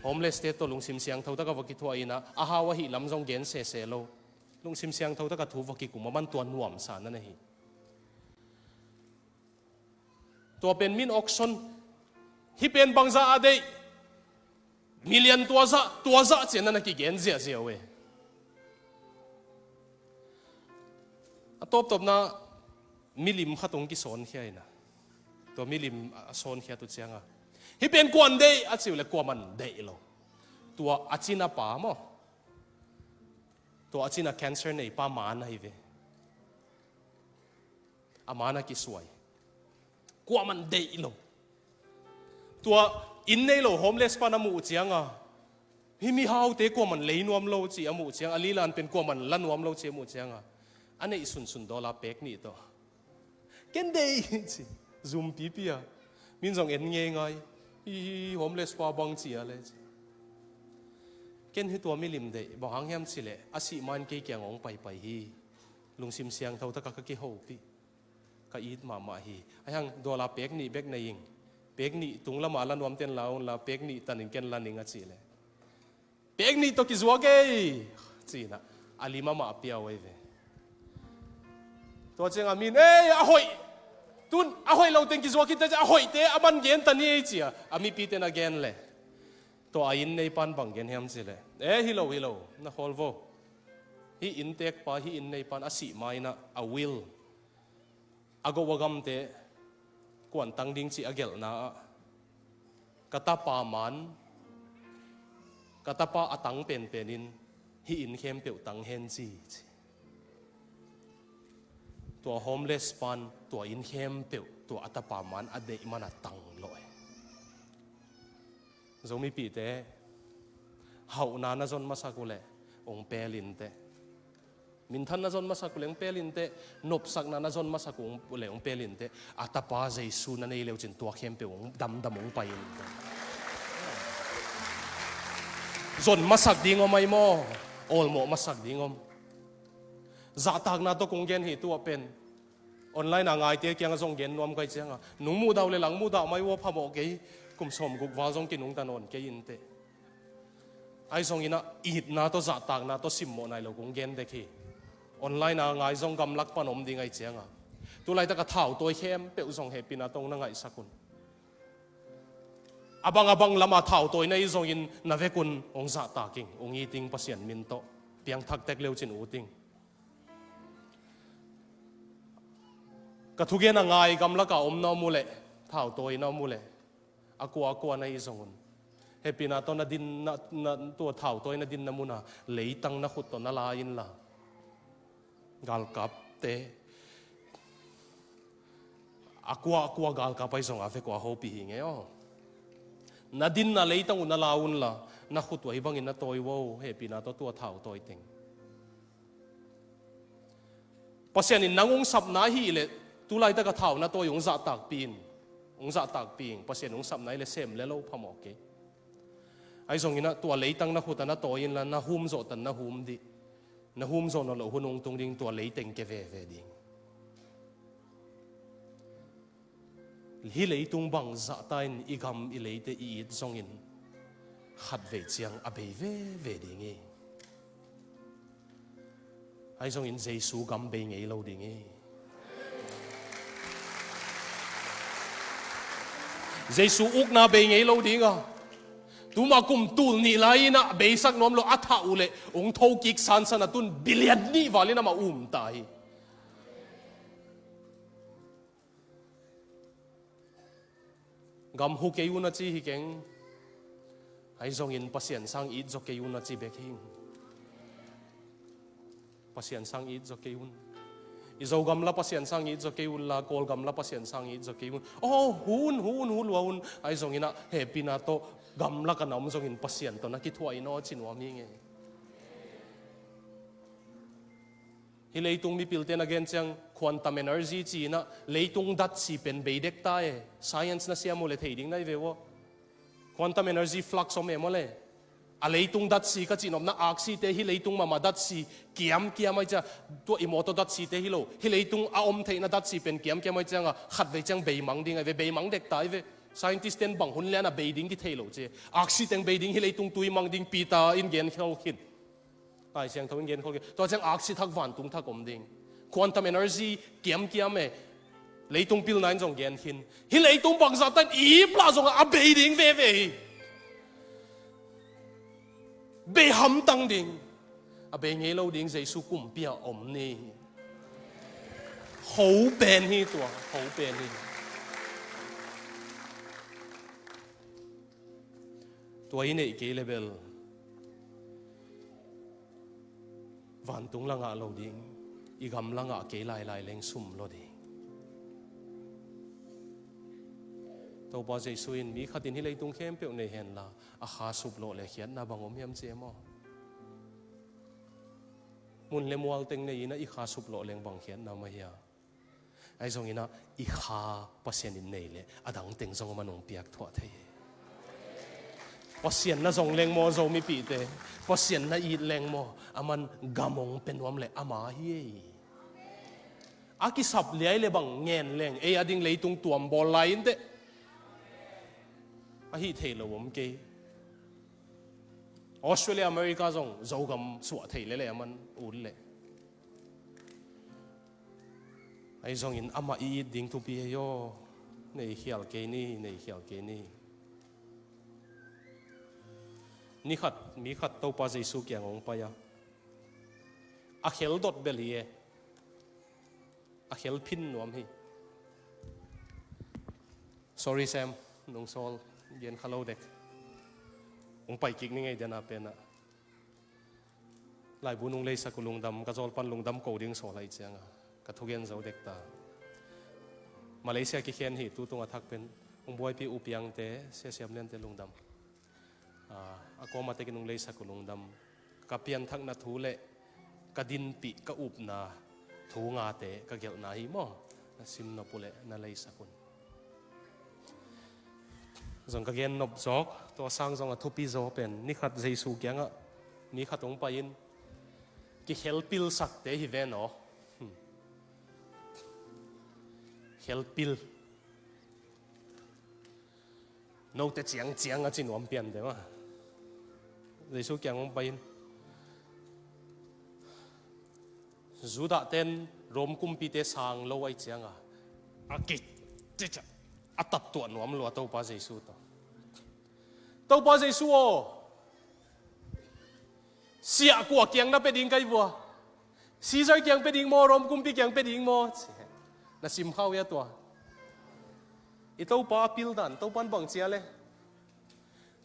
homeless te to lungsim siang tho ta ka vaki thua ina a hawa hi lam jong gen se lo lungsim siang tho ta ka thu vaki kuma man tuan nuam sa na hi to pen min auction hi pen bangza ade million tua za chen na ki gen zia we atop na milim khatong ki son hiai na to milim son hia tu changa hi pen kwan de a chiu le kwa man de lo tua achina pa mo to achina cancer nei pa man hi ve amana ki suai kwa man de lo tua in nei lo homeless pa na mu chianga hi mi hau te kwa man leinuam lo chi amu chiang ali lan pen kwa man lanuam lo chi mu chianga anei sun dola pek ni to ken dei chi zoom pipia min jong en nge ngai hi homeless pa bang chi ale ken hi tua mi lim de bo hang yam chi le asi man ke kyang ong pai hi lungsim siang thau ta ka ki ho pi ka it ma hi ayang dola pek ni bek na ying pek ni tung lama lan wam ten laun la pek ni tanin ken laning a chi le pek ni to ki zuwa ke chi na alima ma piao ai ve to cheng amin a hoi tun a hoi lo ten ki zuwa ki ta a hoi te aman gen ta ni chi a mi pi ten again le to a in nei pan bang gen hem chi le hello na holvo hi in tek pa hi in nei pan a si mai na a will ago wagam te kwan tang ding chi agel na kata pa man kata pa atang pen penin hi in khem peu tang hen chi tua homeless pan tua in khem peu tua atapa man ade man atang loi zomi pi te hau na na zon masakule ong pelin te min than na zon masakule ong pelin te nop sak na zon masakung le ong pelin te atapa jesu na nei leu chin tua khem peu ong dam ong pain zon masak dingom ai mo ol mo masak dingom za tak na to kung gen hi tu pen online angai te kyang zong gen nom kai changa nung mu daw le lang mu da mai wo phamo ke kum som guk wa zong ki nung tanon ke in te ai zong ina it na to za tak na to sim mo nai lo kung gen de khi online angai zong gam lak panom ding ai changa tu lai ta ka thau toi khem pe zong he pina tong na ngai sakun abang lama thau toi nei zong in na ve kun ong za ta king ong i ting pasien min to piang thak tek leu chin u ting ka thu gen ngai gam la ka om no mu le thau toi no mu le akwa nei zong he pina to na din na to thau toi na din na mu na leitang na khut to na la in la gal kap te akwa gal kap ai zong a ve ko ho pi nge o na din na leitang una laun la na khut wai bang in na toi wo he pina to thau toi ting pasian in nangong sap na hi le tu lai ta ka thau na to yong za tak ping pasian ong sap nai le sem le lo phamo ke ai zong ina to leitang na khut na to in la na hum zo tan na hum di na hum zo no lo hunong tung ding to leiteng ke ve ding hi leitung bang za tain igam i leite i it zong in khat ve chiang a be ve ding e ai zong in jesu gam be ngei lo ding e jesu uk na be ngei lo ding a tuma kum tul ni lai na be sak nom lo atha ule ong tho kik san san atun billion ni walina ma tai gam hu ke una chi hi keng ai zong in pasien sang it zo ke una chi be king pasien sang it zo ke un i zo gam la pasien sang it zo ke un la kol gam la pasien sang it zo ke un hun wa ai zong ina he pina to gam la ka nam zong in pasien to na ki thuai no chin wa mi nge hi leitung mi pilten again chang quantum energy chi na leitung dat si pen beidek ta e science na sia mo le thei ding nai ve wo quantum energy flux om e mo le a leitung dat si ka chinom na aksi te hi leitung mama dat si kiam ai cha to imoto dat si te hi lo hi leitung a om thei na dat si pen kiam ai chang a khat ve chang be mang ding ai ve be mang dek tai ve scientist ten bang hun le na be ding ki thei lo che aksi teng be ding hi leitung tui mang ding pita in gen khau khit ai siang thong gen khol ke to chang aksi thak van tung thak om ding quantum energy kiam e leitung pil nine jong gen hin hi leitung bang za tan i pla jong a be ding ve be ham tang ding a be ngei lo ding jesu kum pia om ni ho ben hi tua ini ke level van tung langa lo ding igam langa ke lai leng sum lo ding to ba jesu in mi khatin hi leitung khem pe ne hen la a kha sup lo le khian na bangom hiam che mo mun le mual teng nei na i kha sup lo leng bang khian na ma ya ai zong ina i kha pasien in nei le adang teng zong manung piak thwa thei pasien na zong leng mo zo mi pi te pasien na i leng mo aman gamong penwam le ama hi aki sap le le bang ngen leng e ading leitung tuam bol lain te a hi thei lo om ke Australia America zong zogam suwa thei le le man ul le ai zong in ama I ding tu pi yo nei hial ke ni ni khat mi khat to pa Jesu kyang ong pa ya a khel dot bel hi a khel phin nuam hi sorry Sam nong sol yen khalo dek ong pai kik ni ngai dena pena lai bu nong lei sa kulung dam ka zol pan lung dam ko ding so lai changa ka thugen zo dek ta Malaysia ki khen hi tu tunga thak pen ong boy pi upiang te se siam len te lung dam ako ma te kinung lei sa kulung dam ka pian thak na thu le ka din pi ka up na thu nga te ka gel na hi mo na sim no pule na lei sa kun zong ka gen nop zok to sang zong a thu pi zo pen ni khat Jesu kyang a mi khat ong pa in ki helpil sak te hi ve no helpil no te chiang a chin wam pian de ma Jesu kyang ong pa in Juda ten rom kumpi te sang lo ai chiang a ki chicha atat tu nuam lo to pa Jesu to pa Jesu o sia kwa kyang na pe ding kai bua Caesar kyang pe ding mo rom kumpi kyang pe ding mo na sim khau ya to ito pa apil dan to pan bang chia le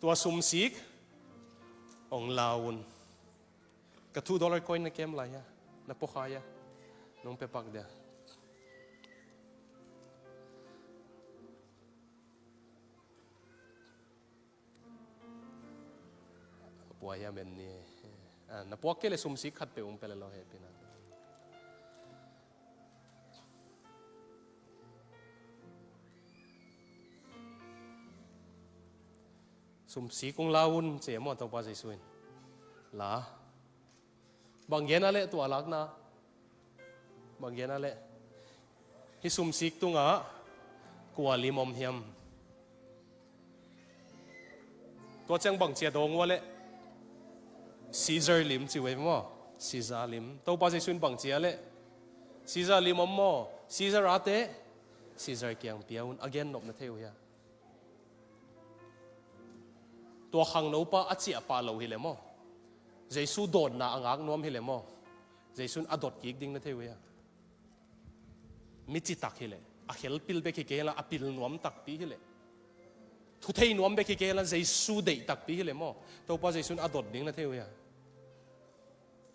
tua sum sik ong laun ka $2 coin na kem la ya na pokhaya nong pe pak dia buaya men ni na puak ke le sum sik khat pe pe lo he pina sum sik kong laun che mo to pa Jesuin la bang gen ale tu alak na bang gen ale hi sum sik tu nga kwa limom hiam to chang bang chia dong wale Caesar lim chi we mo Caesar lim to pa Jesuin bang chia le Caesar lim mo Caesar ate Caesar kyang piaun again nop na theu yaตัวขังโนปะอัจฉริยะปาเราฮิเลมอเจสุโดนนาอังอักนวมฮิเลมอเจสุนอดดกิกดิ้งนะเทวียมิจิตักฮิเลอะเขลปิลเบกิเกละอปิลนวมตักปีฮิเลทุเทยนวมเบกิเกละเจสุเดตักปีฮิเลมอตัวปะเจสุนอดดดิ้งนะเทวีย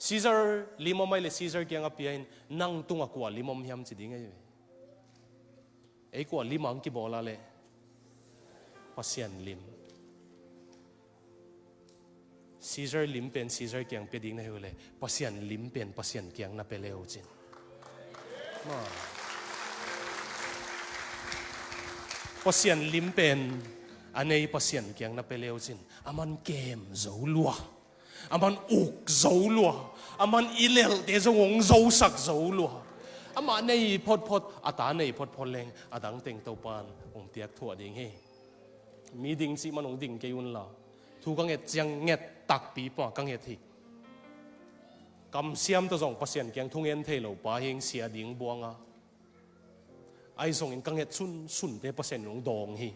ซีซาร์ลิมอไม่เลซีซาร์เกียงอปีอินนั่งตุงอกัวลิมอมฮิมจิดิ้งไงไอ้กัวลิมังกิบอลาเลปัสยันลิมCaesar lim pen Caesar kyang pe ding na hule pasien lim pen pasien kyang na peleo chin ma pasien lim pen anei pasien kyang na peleo chin aman kem zo lua aman uk zo lua aman ilel te zong zo sak zo lua ama nei pot ata nei pot leng adang teng to pan ong tiak thua ding he mi ding si man ong ding ke yun la thu kang et chiang nget tak pi pa kang et hi kam siam to zong pasien kyang thung en thei lo pa hing sia ding buanga ai zong in kang et sun te pasien nong dong hi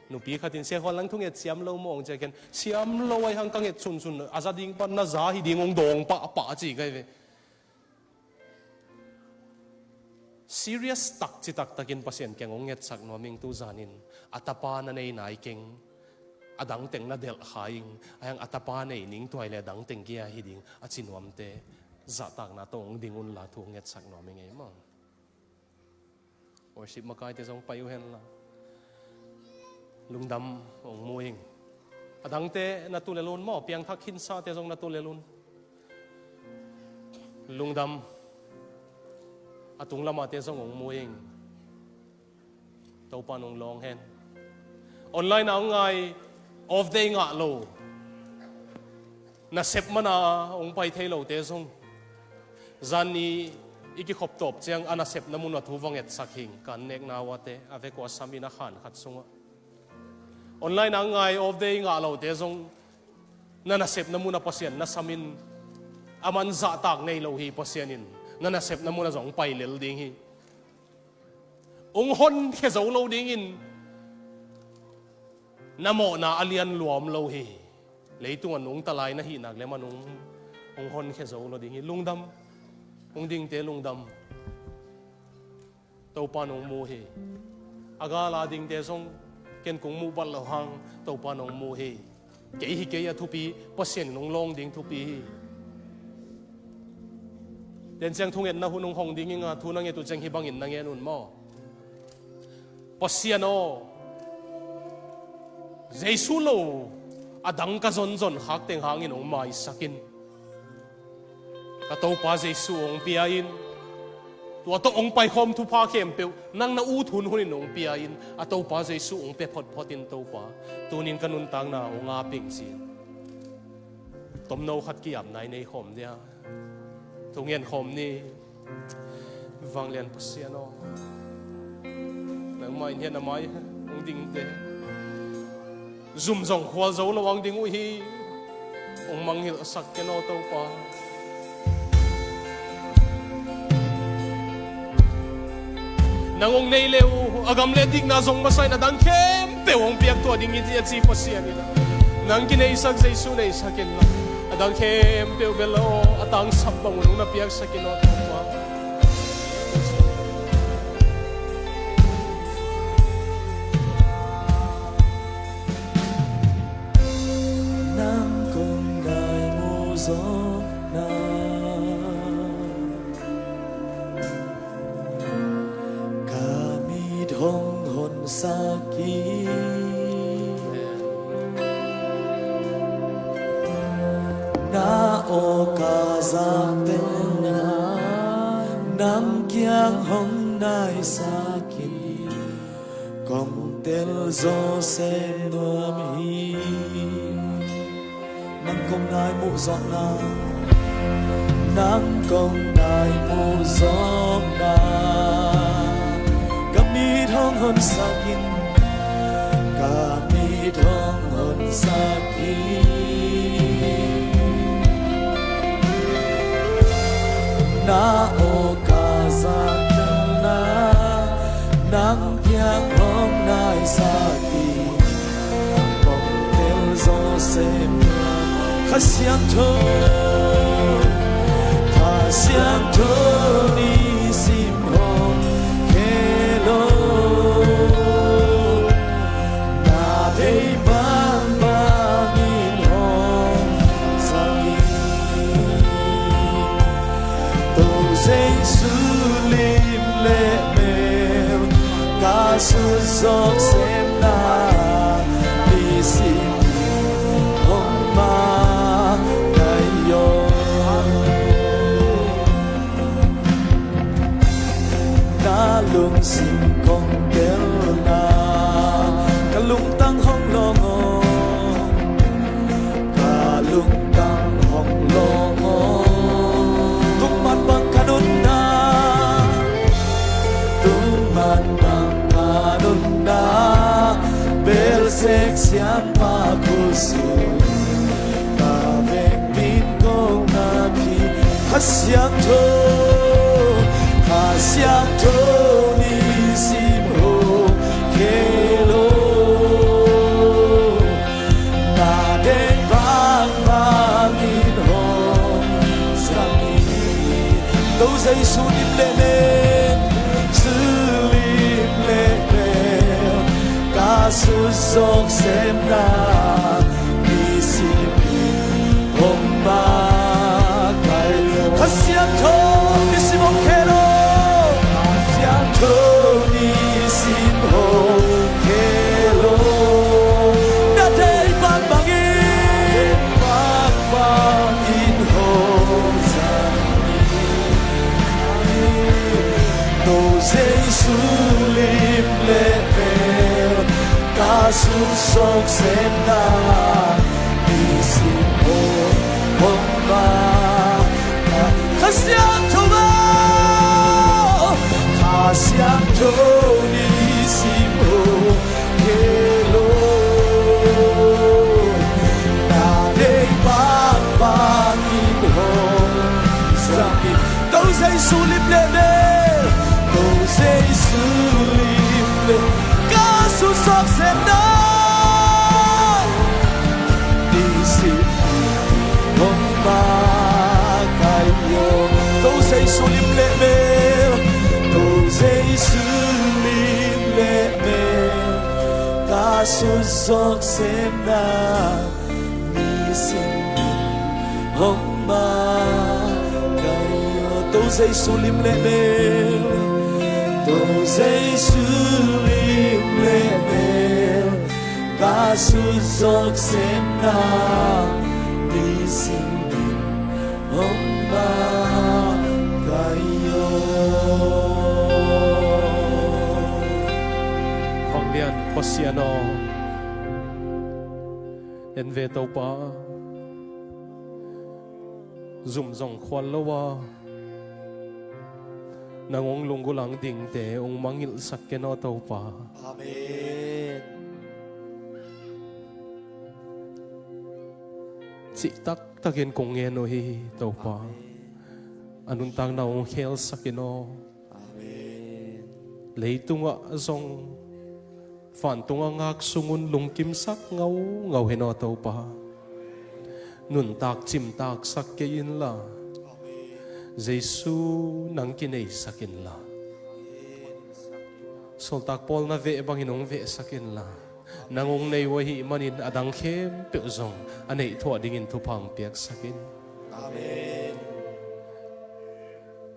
nu pi khatin se hol lang thung et siam lo mong je ken siam lo ai hang kang et sun aza ding pa na za hi ding ong dong pa chi kai ve serious tak chi tak takin pasien kyang ong et sak no ming tu zanin atapa na nei nai keng adang teng na del khaing ayang atapa nei ning toy le dang teng kia hiding achinuam te za tak na tong dingun la thu nget sak no meng ma worship makai te jong payu hen la lungdam ong muing adang te na tu le lun mo piang thak hin sa te jong na tu le lun lungdam atung lama te jong ong muing to panong long hen online ang ngai of day nga lo na sep mana ong pai thei lo te song zani iki khop top chiang ana sep namun wa thu wanget saking kan nek na wate ave ko samina khan khat sunga online ang ngai of day nga lo te song na nasep na muna pasyan na samin aman za tak ngay lo hi pasyanin na nasep na muna zong pailel ding hi ong hon ke zo lo dingin namo na alian luam lo hi leitung anung talay na hi nag leman ong hon ke zo lo ding hi lungdam ong ding te lungdam tàu pa nong mu hi agala ding te song ken kung mu bal lo hang tàu pa nong mu hi ke hi ke ya thupi pasien nong long ding thupi hi den chang thung en na hunong hong ding nga thu nang e tu chang hi bangin nang en un mo pasiano jesu lo adang ka zon zon hak teng hangin ong mai sakin ka tàu pa jesu ong piainตัวตัวองค์ไปคอมทุพาเข้มเปียวนั่งน่าอู้ทุนหุ่นนองเปียอินอาตัวป้าเจสุองค์เปียพอดพอดินตัวป้าตัวนินกันนุนตังน่าองอาปิงสิต้มโนขัดกี่อับไหนในคอมเนี่ยตรงเงินคอมนี่ฟังเรียนภาษาโนนั่งไม่เห็นอะไรองดิ่งเตะซุ่มส่งขวาเจ้าระวังดิ่งอุ้ยองมังหิลสักกันโนตัวป้าnangong nailew agam ledik na zong masay na dang kem pewong piyak to ding iti at si pasya nila nang kinaisag sa isu na isakin na adang kem pew belo at ang sabang unong na piyak sa kinot mo nang kong dai mo zong na hong hon sakit na o kazakten na nam kyang hong nai sakit kong tel zo se nuam hi nang kong nai mu zong na nang kong nai mu zong na hong hon sakin kami hong hon sakin na o kazakten na nang kyang hong nai sakin kong tel zo sem khasyang tho ni sim hong su giọt xem na đi xin hồng ma ngày yo na lung xin con kéo na cả lung tăng hong lo ngô cả lung tăng hong lo ngô tung mặt bằng cả nôn na tung mặt bel seksian pakusu kavek bin kong napi hasyang to ni simho kelo na de bang bangin hong sangi do say sunim lele sulim lele su sok xem na đi xin hồng ba cái hasyang to ni sim hong kelo hasyang to ni sim hong kelo na day bang bangin hong sangi no say sulim le su sok xem na đi xin hồng ba hasyang to ni sim hong kelo na de Giêsu lim lệ mê cầu Giêsu lim lệ ca su sọc sen đó đi xin hồng ba cài yo cầu Giêsu lim lệ mê cầu Giêsu lim lệ mê ca su sọc sen đó đi xin hồng ba cầu Giêsu lim lệ mê cầu Giêsu lim lệ mê ca su dọc sen na đi xin mình hồng ba kayo Hoàng Liên Pasiano en về tàu pa zoom dòng khoan lâu nang ong lunggulang ding te ong mangil sakeno tàu pa Amen chỉ tak takin kong nghe no hi tàu pa anun tang na ong khel sakeno Amen lấy tunga zong phản tunga ngak sungun lung kim sak ngau ngau heno tàu pa nun tak chim tak sak ke in la Giêsu nang kinay sakin la sol tak pol na ve banginong ve sakin la nangong nei wahi manin adang khem pe zong anei thwa dingin thu phang piak sakin Amen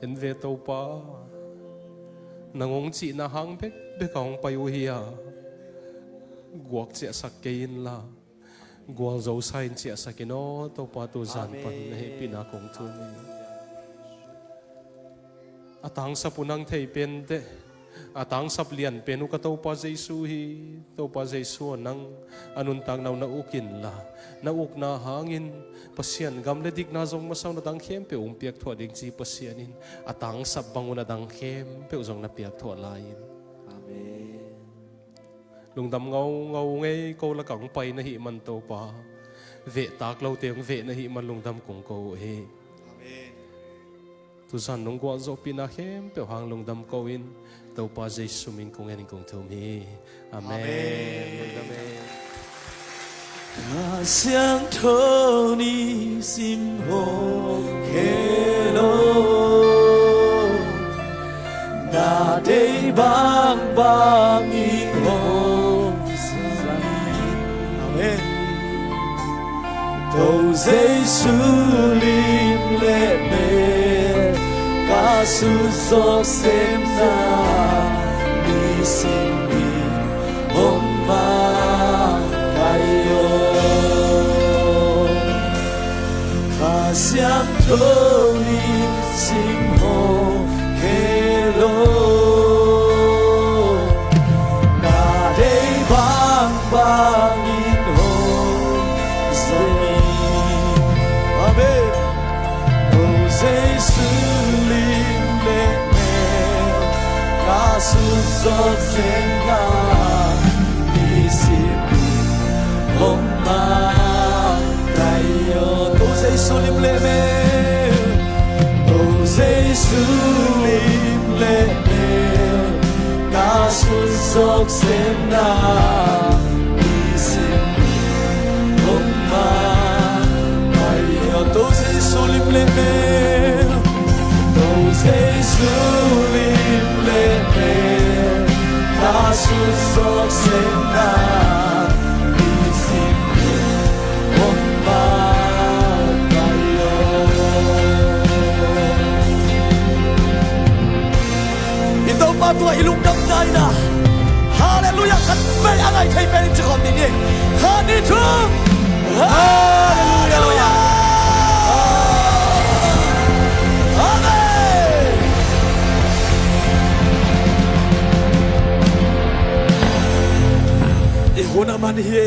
en ve to pa nangong chi na hang bek bekong payu hiya guak che sak ke in la gual zo sain che sakino to pa tu zan pan he pina kong tu ni atang sa punang thei pen de atang sap lian penu ka to pa Giêsu hi to pa Giêsu nang anun tang naw na ukin la na uk na hangin pasian gam le dik na zong masaw na dang khem pe piak thwa ding chi pasianin atang sap banguna dang khem pe zong na piak thwa lain Amen lungdam ngau ngau ngei ko la kang pai na hi man to pa ve tak lo teang ve na hi man lungdam kong ko he tu san nong gwa zo pina khem pe hang lungdam ko in to pa Giêsu min kong en kong thum hi amen amen na siang thô ni sim ho hello na day bang bang in ho Amen cầu Giêsu lim lệ mê ca su do xem ra đi xin mình hôm ba kayo ca siang thô lim sim ho hello na day bang bang in home zani Amen cầu Giêsu lim lệ mê ca su giọt sen na đi xin hôm ba kayo cầu Giêsu lim lệ mê cầu Giêsu lim lệ mê ca su giọt sen na đi xin hôm ba kayo cầu Giêsu lim lệ mê cầu Giêsu lim lệ mê ca su giọt sen na đi xin hôm ba kayo ito pa tua ilung dam dai na hallelujah kan pe angai thai pe chi khom ni ni khani thu hallelujah amen ihuna man hi